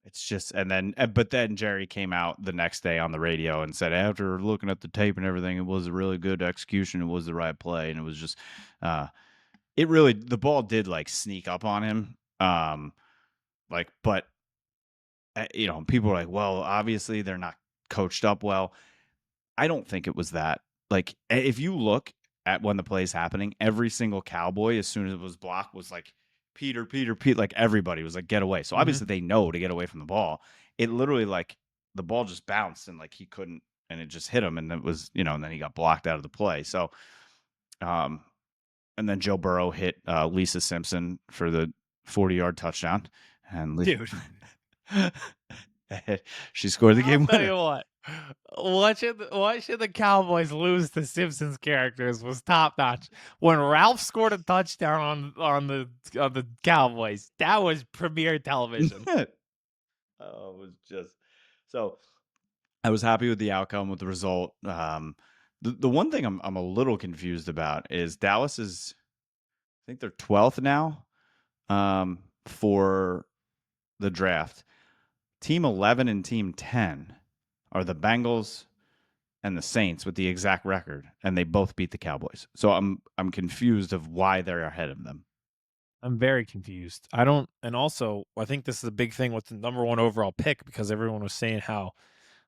Speaker 1: It's just, but then Jerry came out the next day on the radio and said, after looking at the tape and everything, it was a really good execution. It was the right play. And it was just, the ball did like sneak up on him. But people are like, well, obviously they're not coached up well. I don't think it was that. Like, if you look at when the play's happening, every single Cowboy, as soon as it was blocked, was like, Peter, Peter, Pete. Like, everybody was like, get away. So obviously they know to get away from the ball. It literally, like, the ball just bounced and, like, he couldn't, and it just hit him. And it was, and then he got blocked out of the play. So, and then Joe Burrow hit Lisa Simpson for the 40-yard touchdown. And
Speaker 2: Dude,
Speaker 1: she scored the
Speaker 2: I'll
Speaker 1: game
Speaker 2: tell
Speaker 1: winner.
Speaker 2: you what. What should the Cowboys lose to Simpsons characters was top notch. When Ralph scored a touchdown on the Cowboys, that was premier television.
Speaker 1: It was just so. I was happy with the outcome, with the result. The one thing I'm a little confused about is Dallas is, I think they're 12th now, for the draft. Team 11 and Team 10 are the Bengals and the Saints with the exact record, and they both beat the Cowboys. So I'm confused of why they're ahead of them.
Speaker 2: I'm very confused. And also I think this is a big thing with the number 1 overall pick, because everyone was saying how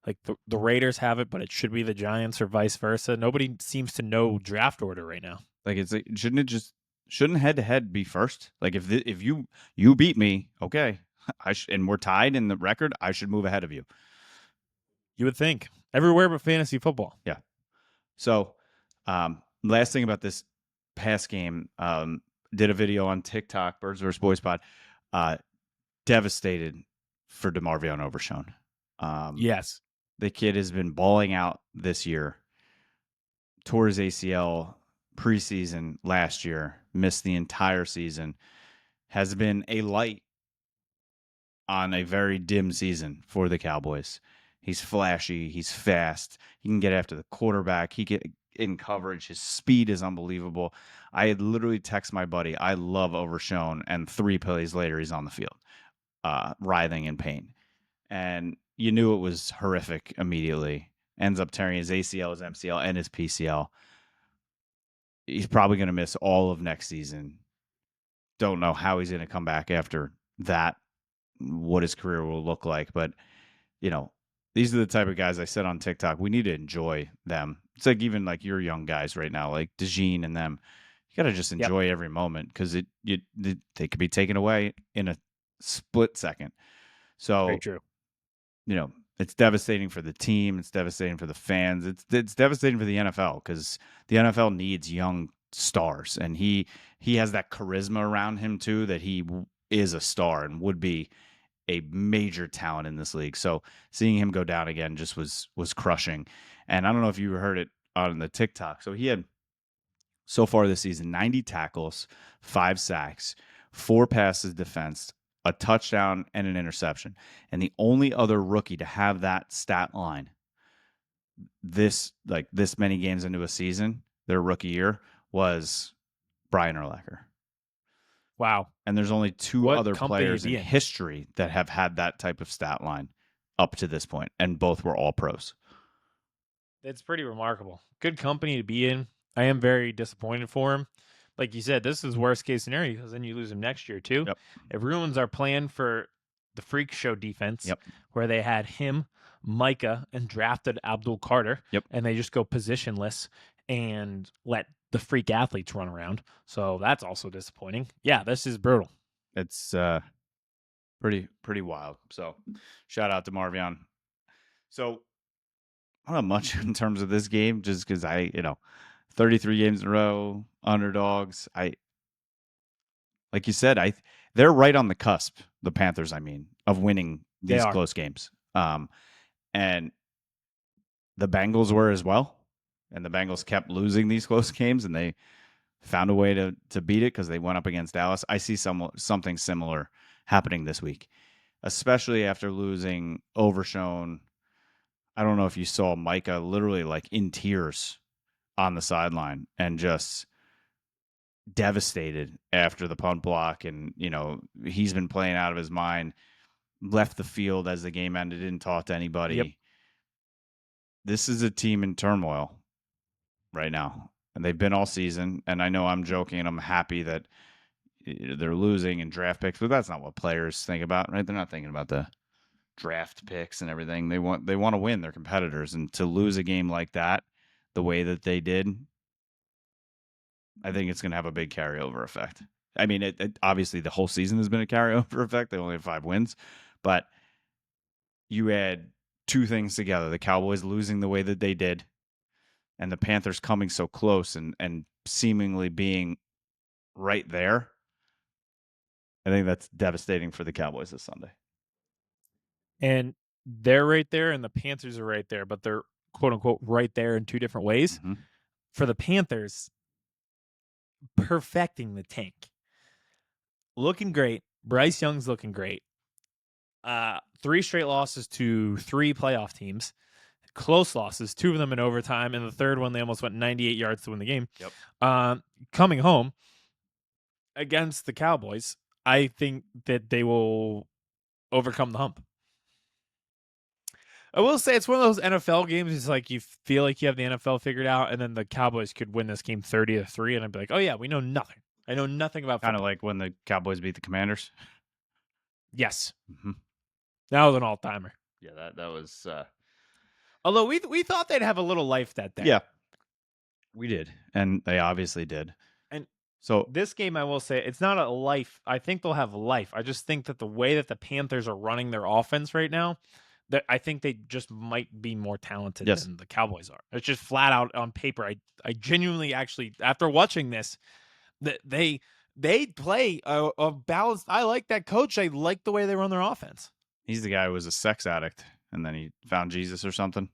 Speaker 2: like the Raiders have it, but it should be the Giants or vice versa. Nobody seems to know draft order right now.
Speaker 1: Like, shouldn't head to head be first? Like, if you beat me, okay, and we're tied in the record, I should move ahead of you.
Speaker 2: You would think everywhere but fantasy football.
Speaker 1: Yeah. So, last thing about this past game, did a video on TikTok, Birds vs. Boys Pod, devastated for DeMarvion Overshown.
Speaker 2: Yes.
Speaker 1: The kid has been balling out this year. Tore his ACL preseason last year, missed the entire season, has been a light on a very dim season for the Cowboys. He's flashy, he's fast, he can get after the quarterback, he get in coverage, his speed is unbelievable. I had literally text my buddy, I love Overshown, and 3 plays later he's on the field, writhing in pain. And you knew it was horrific immediately. Ends up tearing his ACL, his MCL, and his PCL. He's probably going to miss all of next season. Don't know how he's going to come back after that, what his career will look like. But, these are the type of guys I said on TikTok. We need to enjoy them. It's like even like your young guys right now, like DeJean and them. You got to just enjoy every moment, because they could be taken away in a split second. So,
Speaker 2: Very true.
Speaker 1: It's devastating for the team. It's devastating for the fans. It's devastating for the NFL, because the NFL needs young stars, and he has that charisma around him too, that he is a star and would be a major talent in this league. So seeing him go down again just was crushing. And I don't know if you heard it on the TikTok. So he had, so far this season, 90 tackles, 5 sacks, 4 passes defensed, a touchdown, and an interception. And the only other rookie to have that stat line this many games into a season, their rookie year, was Brian Urlacher.
Speaker 2: Wow.
Speaker 1: And there's only 2
Speaker 2: What
Speaker 1: other
Speaker 2: company
Speaker 1: players in
Speaker 2: is he in?
Speaker 1: history that have had that type of stat line up to this point, and both were all pros.
Speaker 2: It's pretty remarkable. Good company to be in. I am very disappointed for him. Like you said, this is worst case scenario, because then you lose him next year too.
Speaker 1: Yep.
Speaker 2: It ruins our plan for the freak show defense,
Speaker 1: Yep.
Speaker 2: where they had him, Micah, and drafted Abdul Carter.
Speaker 1: Yep.
Speaker 2: And they just go positionless and let the freak athletes run around. So that's also disappointing. Yeah, this is brutal.
Speaker 1: It's pretty wild. So shout out to Marvion. So I don't have much in terms of this game, just because 33 games in a row, underdogs. Like you said, they're right on the cusp, the Panthers, of winning these close games. And the Bengals were as well. And the Bengals kept losing these close games, and they found a way to beat it because they went up against Dallas. I see something similar happening this week, especially after losing Overshown. I don't know if you saw Micah literally like in tears on the sideline and just devastated after the punt block. And, he's been playing out of his mind, left the field as the game ended, didn't talk to anybody.
Speaker 2: Yep.
Speaker 1: This is a team in turmoil right now, and they've been all season. And I know I'm joking, and I'm happy that they're losing in draft picks, but that's not what players think about, right? They're not thinking about the draft picks and everything. They want to win. They're competitors, and to lose a game like that, the way that they did, I think it's going to have a big carryover effect. I mean, it obviously the whole season has been a carryover effect. They only have 5 wins, but you add two things together: the Cowboys losing the way that they did, and the Panthers coming so close and seemingly being right there. I think that's devastating for the Cowboys this Sunday.
Speaker 2: And they're right there, and the Panthers are right there, but they're quote unquote right there in two different ways.
Speaker 1: Mm-hmm.
Speaker 2: For the Panthers, perfecting the tank. Looking great. Bryce Young's looking great. 3 straight losses to 3 playoff teams. Close losses, 2 of them in overtime, and the third one they almost went 98 yards to win the game.
Speaker 1: Yep.
Speaker 2: Coming home against the Cowboys, I think that they will overcome the hump. I will say it's one of those NFL games. It's like you feel like you have the NFL figured out, and then the Cowboys could win this game 30-3, and I'd be like, oh yeah, we know nothing. I know nothing about football.
Speaker 1: Kind of like when the Cowboys beat the Commanders.
Speaker 2: Yes.
Speaker 1: Mm-hmm.
Speaker 2: That was an all-timer.
Speaker 1: Yeah, that was...
Speaker 2: Although we thought they'd have a little life that day.
Speaker 1: Yeah, we did, and they obviously did.
Speaker 2: And
Speaker 1: so
Speaker 2: this game, I will say, it's not a life. I think they'll have life. I just think that the way that the Panthers are running their offense right now, that I think they just might be more talented than the Cowboys are. It's just flat out on paper. I genuinely actually, after watching this, that they play a balanced. I like that coach. I like the way they run their offense.
Speaker 1: He's the guy who was a sex addict, and then he found Jesus or something.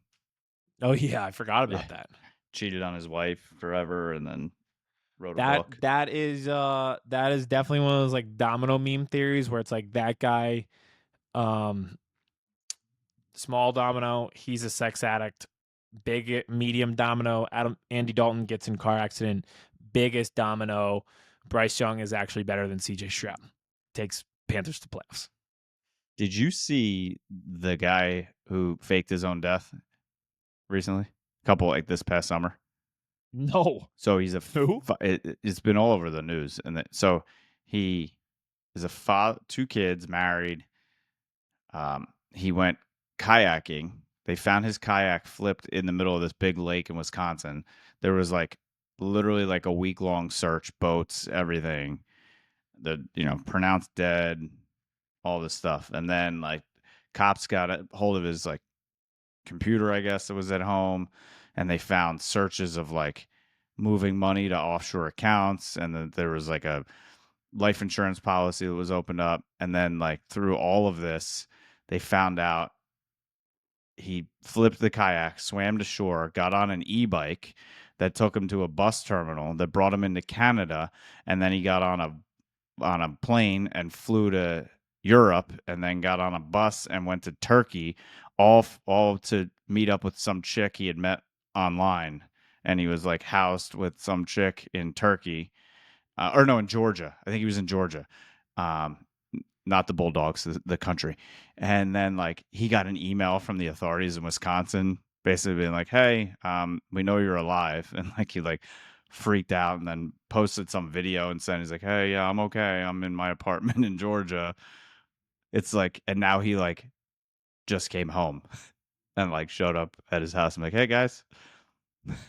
Speaker 2: Oh yeah, I forgot about that.
Speaker 1: Cheated on his wife forever, and then wrote a book.
Speaker 2: That is definitely one of those like domino meme theories where it's like that guy, small domino, he's a sex addict. Big medium domino, Andy Dalton gets in car accident. Biggest domino, Bryce Young is actually better than CJ Stroud. Takes Panthers to playoffs.
Speaker 1: Did you see the guy who faked his own death recently? This past summer.
Speaker 2: No.
Speaker 1: So he's
Speaker 2: who?
Speaker 1: It's been all over the news, and so he is a father, 2 kids, married. He went kayaking. They found his kayak flipped in the middle of this big lake in Wisconsin. There was literally a week-long search, boats, everything. Pronounced dead, all this stuff. And then cops got a hold of his computer, I guess, that was at home, and they found searches of moving money to offshore accounts, and then there was a life insurance policy that was opened up. And then through all of this, they found out he flipped the kayak, swam to shore, got on an e-bike that took him to a bus terminal that brought him into Canada, and then he got on a plane and flew to Europe, and then got on a bus and went to Turkey, all to meet up with some chick he had met online. And he was housed with some chick in Turkey, in Georgia. I think he was in Georgia. Not the Bulldogs, the country. And then he got an email from the authorities in Wisconsin basically being like, hey, we know you're alive. And he freaked out, and then posted some video and said, he's like, hey, yeah, I'm okay. I'm in my apartment in Georgia. It's and now he just came home and showed up at his house. I'm like, hey guys.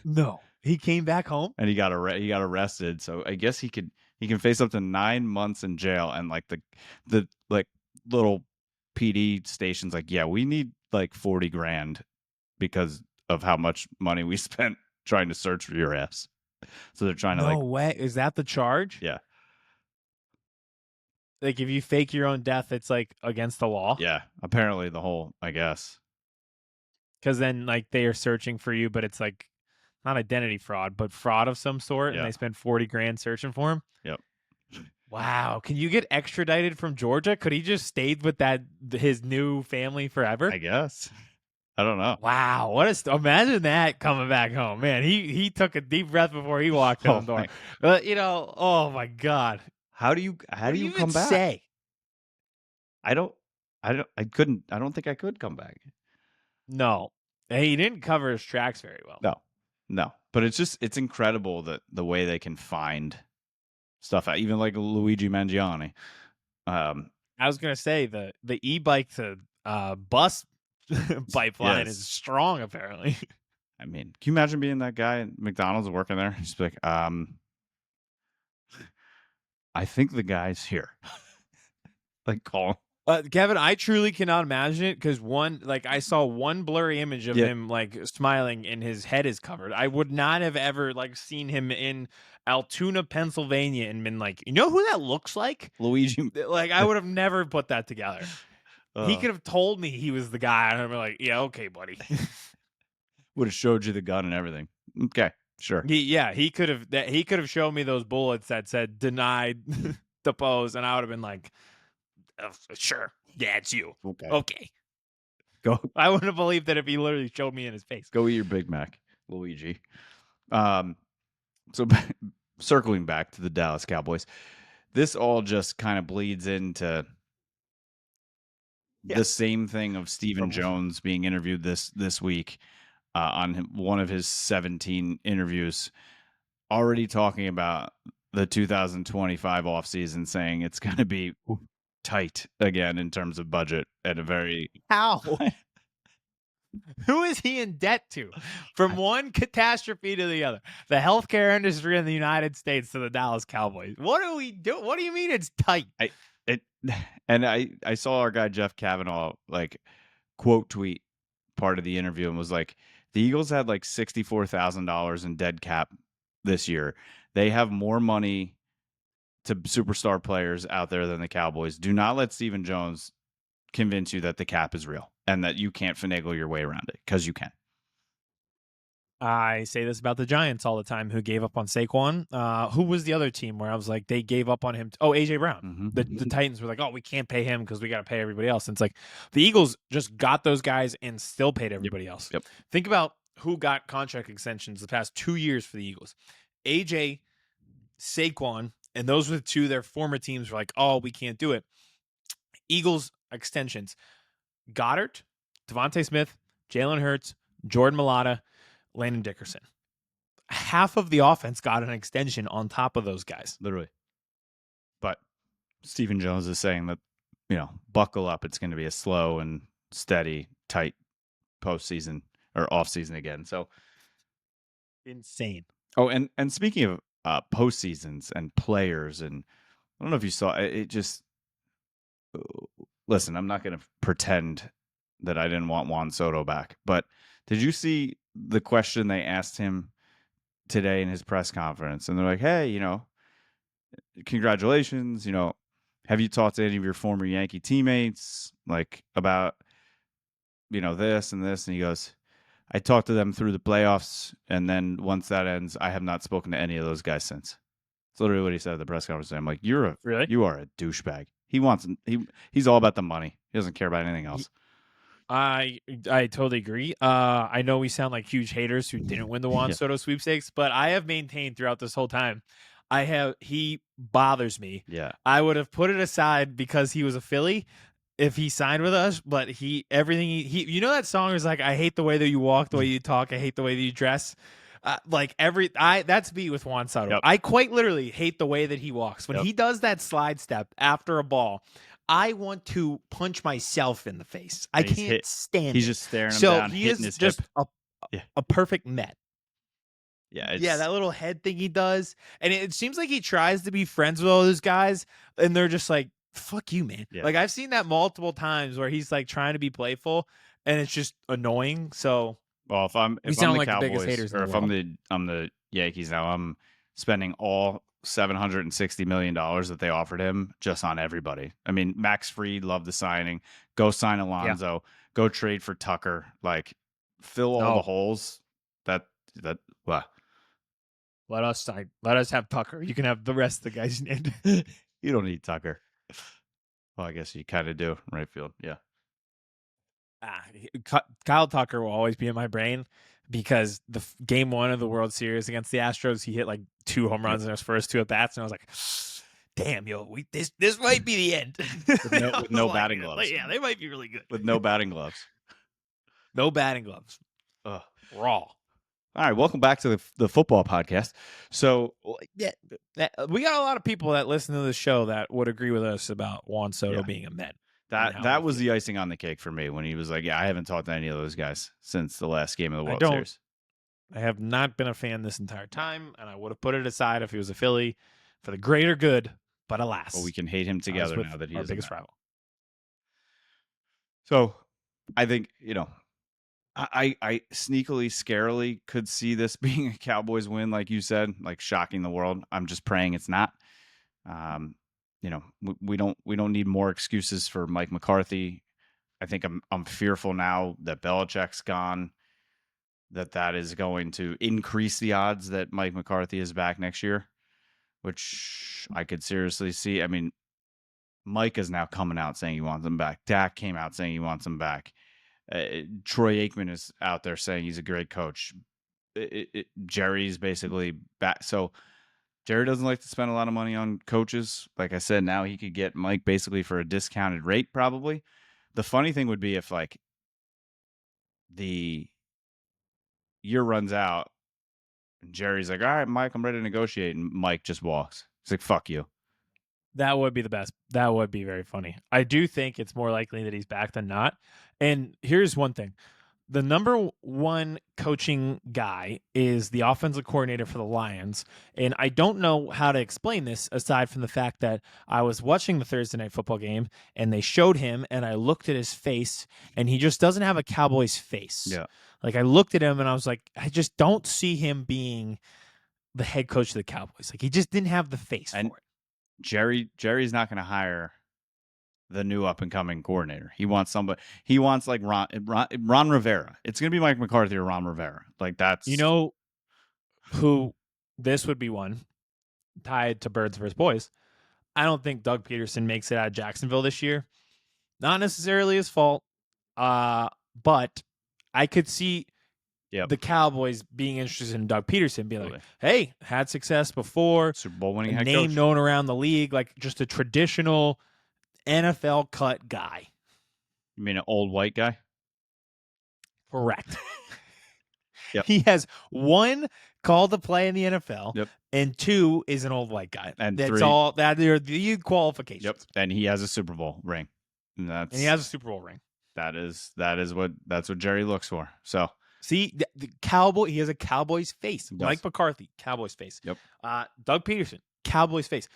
Speaker 2: No, he came back home,
Speaker 1: and he got arrested. So I guess he can face up to 9 months in jail. And the little PD station's yeah, we need $40,000 because of how much money we spent trying to search for your ass. So they're trying to
Speaker 2: no way. Is that the charge?
Speaker 1: Yeah.
Speaker 2: If you fake your own death, it's against the law.
Speaker 1: Yeah, apparently I guess.
Speaker 2: Because then they are searching for you, but it's not identity fraud, but fraud of some sort, and they spend $40,000 searching for him.
Speaker 1: Yep.
Speaker 2: Wow. Can you get extradited from Georgia? Could he just stayed with his new family forever?
Speaker 1: I guess. I don't know.
Speaker 2: Wow. Imagine that coming back home. Man, he took a deep breath before he walked in the door. Oh my God.
Speaker 1: How do you come back?
Speaker 2: Say?
Speaker 1: I don't think I could come back.
Speaker 2: No. He didn't cover his tracks very well.
Speaker 1: No. But it's incredible that the way they can find stuff out, even Luigi Mangione.
Speaker 2: I was gonna say the e-bike to bus pipeline
Speaker 1: Yes.
Speaker 2: is strong, apparently.
Speaker 1: I mean, can you imagine being that guy at McDonald's working there? Just be like, I think the guy's here. Like, call.
Speaker 2: Kevin, I truly cannot imagine it because I saw one blurry image of him like smiling and his head is covered. I would not have ever like seen him in Altoona, Pennsylvania, and been like, you know who that looks like?
Speaker 1: Luigi.
Speaker 2: Like, I would have never put that together. He could have told me he was the guy, and I'd be like, yeah, okay, buddy.
Speaker 1: Would have showed you the gun and everything. Okay, sure.
Speaker 2: He could have shown me those bullets that said denied the pose, and I would have been like, oh, sure, yeah, it's you. Okay.
Speaker 1: Go.
Speaker 2: I wouldn't have believed that if he literally showed me in his face.
Speaker 1: Go eat your Big Mac, Luigi. So circling back to the Dallas Cowboys, this all just kind of bleeds into the same thing of Stephen Jones being interviewed this week on one of his 17 interviews, already talking about the 2025 offseason, saying it's going to be tight again in terms of budget at a very
Speaker 2: how who is he in debt to from one catastrophe to the other? The healthcare industry in the United States to the Dallas Cowboys. What do we do? What do you mean it's tight?
Speaker 1: I saw our guy Jeff Kavanaugh like quote tweet part of the interview and was like, the Eagles had like $64,000 in dead cap this year. They have more money to superstar players out there than the Cowboys. Do not let Stephen Jones convince you that the cap is real and that you can't finagle your way around it, because you can.
Speaker 2: I say this about the Giants all the time, who gave up on Saquon. Who was the other team where I was like, they gave up on him? AJ Brown.
Speaker 1: Mm-hmm.
Speaker 2: The Titans were like, oh, we can't pay him because we got to pay everybody else. And it's like the Eagles just got those guys and still paid everybody else.
Speaker 1: Yep.
Speaker 2: Think about who got contract extensions the past 2 years for the Eagles. AJ, Saquon, and those were the two their former teams were like, oh, we can't do it. Eagles extensions: Goddard, Devontae Smith, Jalen Hurts, Jordan Mailata, Landon Dickerson. Half of the offense got an extension on top of those guys.
Speaker 1: Literally. But Stephen Jones is saying that, buckle up. It's going to be a slow and steady, tight postseason or offseason again. So
Speaker 2: insane.
Speaker 1: Oh, and speaking of postseasons and players, and I don't know if you saw it, just listen, I'm not going to pretend that I didn't want Juan Soto back, but did you see the question they asked him today in his press conference? And they're like, hey, congratulations. Have you talked to any of your former Yankee teammates like about, this and this? And he goes, I talked to them through the playoffs. And then once that ends, I have not spoken to any of those guys since. That's literally what he said at the press conference. I'm like, you are a douchebag. He's all about the money. He doesn't care about anything else.
Speaker 2: I totally agree. I know we sound like huge haters who didn't win the Juan Soto sweepstakes, but I have maintained throughout this whole time, he bothers me.
Speaker 1: Yeah.
Speaker 2: I would have put it aside because he was a Philly if he signed with us, but everything he that song is like, I hate the way that you walk, the way you talk, I hate the way that you dress. That's me with Juan Soto.
Speaker 1: Yep.
Speaker 2: I quite literally hate the way that he walks. When he does that slide step after a ball, I want to punch myself in the face. I can't stand it.
Speaker 1: He's just staring him down,
Speaker 2: he
Speaker 1: hitting
Speaker 2: is
Speaker 1: his
Speaker 2: just
Speaker 1: hip.
Speaker 2: a perfect Met.
Speaker 1: Yeah,
Speaker 2: that little head thing he does. And it seems like he tries to be friends with all those guys, and they're just like, fuck you, man.
Speaker 1: Yeah.
Speaker 2: Like, I've seen that multiple times where he's like trying to be playful, and it's just annoying. So,
Speaker 1: well, if I'm the
Speaker 2: like
Speaker 1: Cowboys,
Speaker 2: the biggest haters
Speaker 1: or
Speaker 2: in
Speaker 1: if
Speaker 2: the
Speaker 1: I'm the Yankees now, I'm spending all $760 million that they offered him just on everybody. I mean, Max Fried, loved the signing. Go sign Alonso. Yeah. Go trade for Tucker. Like, fill all the holes.
Speaker 2: Let us have Tucker. You can have the rest of the guys named.
Speaker 1: You don't need Tucker. Well, I guess you kind of do, right field. Yeah.
Speaker 2: Kyle Tucker will always be in my brain because the game 1 of the World Series against the Astros, he hit like 2 home runs in his first 2 at bats, and I was like, damn, this might be the end.
Speaker 1: With no batting gloves.
Speaker 2: Yeah, they might be really good.
Speaker 1: With no batting gloves.
Speaker 2: No batting gloves. Raw.
Speaker 1: All right, welcome back to the football podcast. So,
Speaker 2: yeah, we got a lot of people that listen to the show that would agree with us about Juan Soto being a Met.
Speaker 1: That was the icing on the cake for me when he was like, "Yeah, I haven't talked to any of those guys since the last game of the World Series."
Speaker 2: I have not been a fan this entire time, and I would have put it aside if he was a Philly for the greater good. But alas,
Speaker 1: Well, we can hate him together now that he
Speaker 2: our
Speaker 1: is
Speaker 2: biggest rival.
Speaker 1: So, I think I sneakily, scarily could see this being a Cowboys win, like you said, like shocking the world. I'm just praying it's not. We don't need more excuses for Mike McCarthy. I think I'm fearful now that Belichick's gone, that is going to increase the odds that Mike McCarthy is back next year, which I could seriously see. I mean, Mike is now coming out saying he wants him back. Dak came out saying he wants him back. Troy Aikman is out there saying he's a great coach. Jerry's basically back. So Jerry doesn't like to spend a lot of money on coaches. Like I said, now he could get Mike basically for a discounted rate, probably. The funny thing would be if like the year runs out and Jerry's like, all right, Mike, I'm ready to negotiate. And Mike just walks. He's like, fuck you.
Speaker 2: That would be the best. That would be very funny. I do think it's more likely that he's back than not. And here's one thing. The number one coaching guy is the offensive coordinator for the Lions. And I don't know how to explain this aside from the fact that I was watching the Thursday night football game and they showed him and I looked at his face and he just doesn't have a Cowboys face.
Speaker 1: Yeah.
Speaker 2: Like I looked at him and I was like, I just don't see him being the head coach of the Cowboys. Like he just didn't have the face for it.
Speaker 1: Jerry's not going to hire the new up and coming coordinator. He wants somebody. He wants like Ron Rivera. It's going to be Mike McCarthy or Ron Rivera. Like that's
Speaker 2: who this would be one tied to Birds versus Boys. I don't think Doug Peterson makes it out of Jacksonville this year. Not necessarily his fault, but I could see the Cowboys being interested in Doug Peterson, being like, "Hey, had success before,
Speaker 1: Super Bowl winning head
Speaker 2: name
Speaker 1: coach,
Speaker 2: known around the league, like just a traditional NFL cut guy."
Speaker 1: You mean an old white guy?
Speaker 2: Correct.
Speaker 1: Yep.
Speaker 2: He has one call to play in the NFL,
Speaker 1: Yep.
Speaker 2: and two is an old white guy.
Speaker 1: And
Speaker 2: that's
Speaker 1: three,
Speaker 2: all that are the qualifications.
Speaker 1: Yep. And he has a Super Bowl ring. And
Speaker 2: he has a Super Bowl ring.
Speaker 1: That's what Jerry looks for. So
Speaker 2: see the Cowboy, he has a Cowboys face. Mike McCarthy, Cowboys face.
Speaker 1: Yep.
Speaker 2: Doug Peterson, Cowboys face.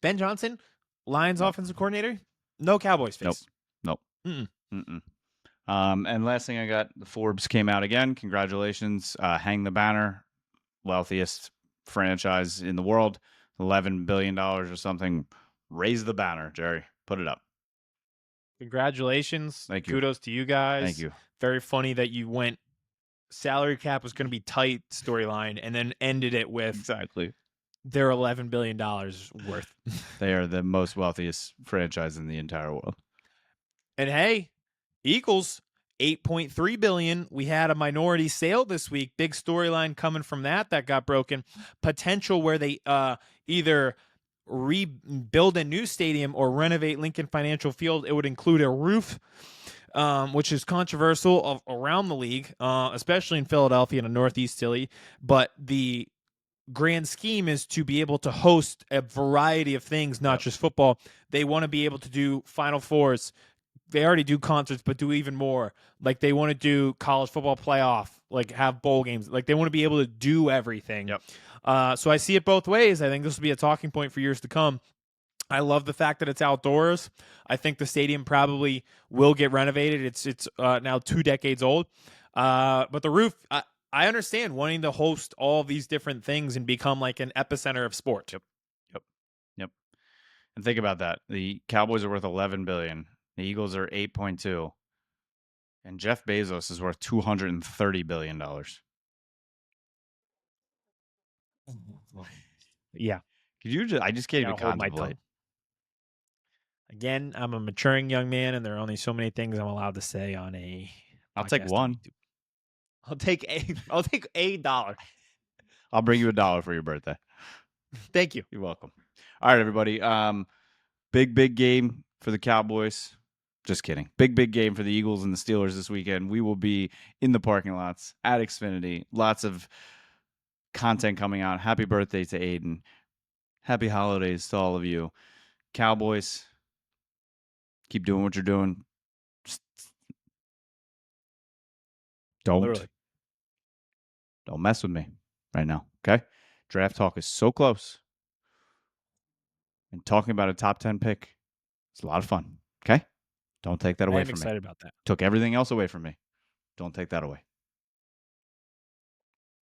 Speaker 2: Ben Johnson, Lions offensive coordinator, no Cowboys face.
Speaker 1: Nope. And last thing I got, the Forbes came out again. Congratulations. Hang the banner. Wealthiest franchise in the world. $11 billion or something. Raise the banner, Jerry. Put it up.
Speaker 2: Congratulations.
Speaker 1: Thank you.
Speaker 2: Kudos to you guys.
Speaker 1: Thank you.
Speaker 2: Very funny that you went salary cap was going to be tight storyline and then ended it with
Speaker 1: exactly
Speaker 2: their $11 billion worth.
Speaker 1: They are the most wealthiest franchise in the entire world.
Speaker 2: And hey, Eagles, $8.3 billion. We had a minority sale this week. Big storyline coming from that got broken. Potential where they either rebuild a new stadium or renovate Lincoln Financial Field. It would include a roof, which is controversial around the league, especially in Philadelphia and in Northeast Philly. But the grand scheme is to be able to host a variety of things, not just football. They want to be able to do Final Fours. They already do concerts, but do even more. Like they want to do college football playoff, like have bowl games. Like they want to be able to do everything.
Speaker 1: Yep.
Speaker 2: So I see it both ways. I think this will be a talking point for years to come. I love the fact that it's outdoors. I think the stadium probably will get renovated. It's now 2 decades old. But the roof, I understand wanting to host all these different things and become like an epicenter of sport.
Speaker 1: Yep. And think about that. The Cowboys are worth $11 billion. The Eagles are 8.2, and Jeff Bezos is worth $230 billion.
Speaker 2: Yeah.
Speaker 1: Could you I just can't even contemplate.
Speaker 2: Again, I'm a maturing young man, and there are only so many things I'm allowed to say on a.
Speaker 1: I'll take one.
Speaker 2: I'll take $1.
Speaker 1: I'll bring you $1 for your birthday.
Speaker 2: Thank you.
Speaker 1: You're welcome. All right, everybody. Big game for the Cowboys. Just kidding. Big game for the Eagles and the Steelers this weekend. We will be in the parking lots at Xfinity. Lots of content coming out. Happy birthday to Aiden. Happy holidays to all of you. Cowboys, Keep doing what you're doing. Just don't
Speaker 2: Literally.
Speaker 1: mess with me right now. Okay. Draft talk is so close. And talking about a top 10 pick, it's a lot of fun. Okay. Don't take that away
Speaker 2: I'm
Speaker 1: from me.
Speaker 2: excited about that.
Speaker 1: Took everything else away from me. Don't take that away.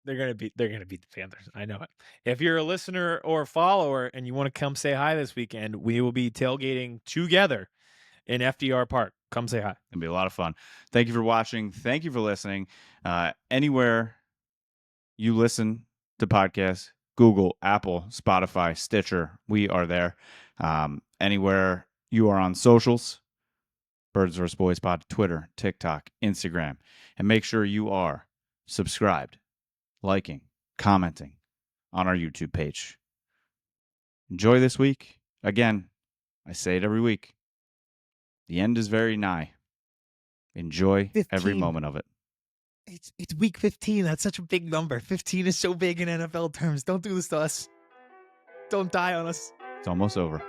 Speaker 2: They're gonna beat the Panthers. I know it. If you're a listener or a follower and you want to come say hi this weekend, we will be tailgating together in FDR Park. Come say hi.
Speaker 1: It'll be a lot of fun. Thank you for watching. Thank you for listening. Anywhere you listen to podcasts, Google, Apple, Spotify, Stitcher, we are there. Anywhere you are on socials, Birds vs. Boys Pod, Twitter, TikTok, Instagram. And make sure you are subscribed, liking, commenting on our YouTube page. Enjoy this week. Again, I say it every week. The end is very nigh. Enjoy every
Speaker 2: 15.
Speaker 1: moment of it.
Speaker 2: It's week 15. That's such a big number. 15 is so big in NFL terms. Don't do this to us. Don't die on us.
Speaker 1: It's almost over.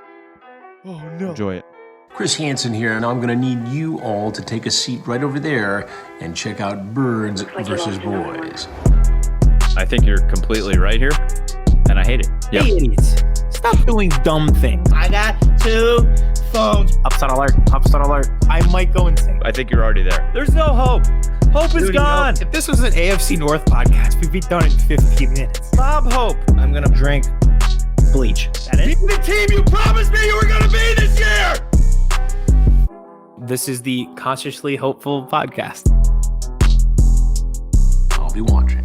Speaker 2: Oh no.
Speaker 1: Enjoy it.
Speaker 4: Chris Hansen here, and I'm going to need you all to take a seat right over there and check out Birds versus Boys.
Speaker 5: I think you're completely right here, and I hate it.
Speaker 1: Yeah.
Speaker 2: Hey, idiots. Stop doing dumb things. I got 2 phones.
Speaker 5: Upset alert. Upset alert.
Speaker 2: I might go insane.
Speaker 5: I think you're already there. There's no hope. Hope is
Speaker 2: Dude,
Speaker 5: gone.
Speaker 2: If this was an AFC North podcast, we'd be done in 15 minutes.
Speaker 5: Bob Hope.
Speaker 6: I'm gonna drink bleach.
Speaker 2: That is?
Speaker 5: the team you promised me you were going to be this year.
Speaker 6: This is the Consciously Hopeful podcast.
Speaker 4: I'll be watching.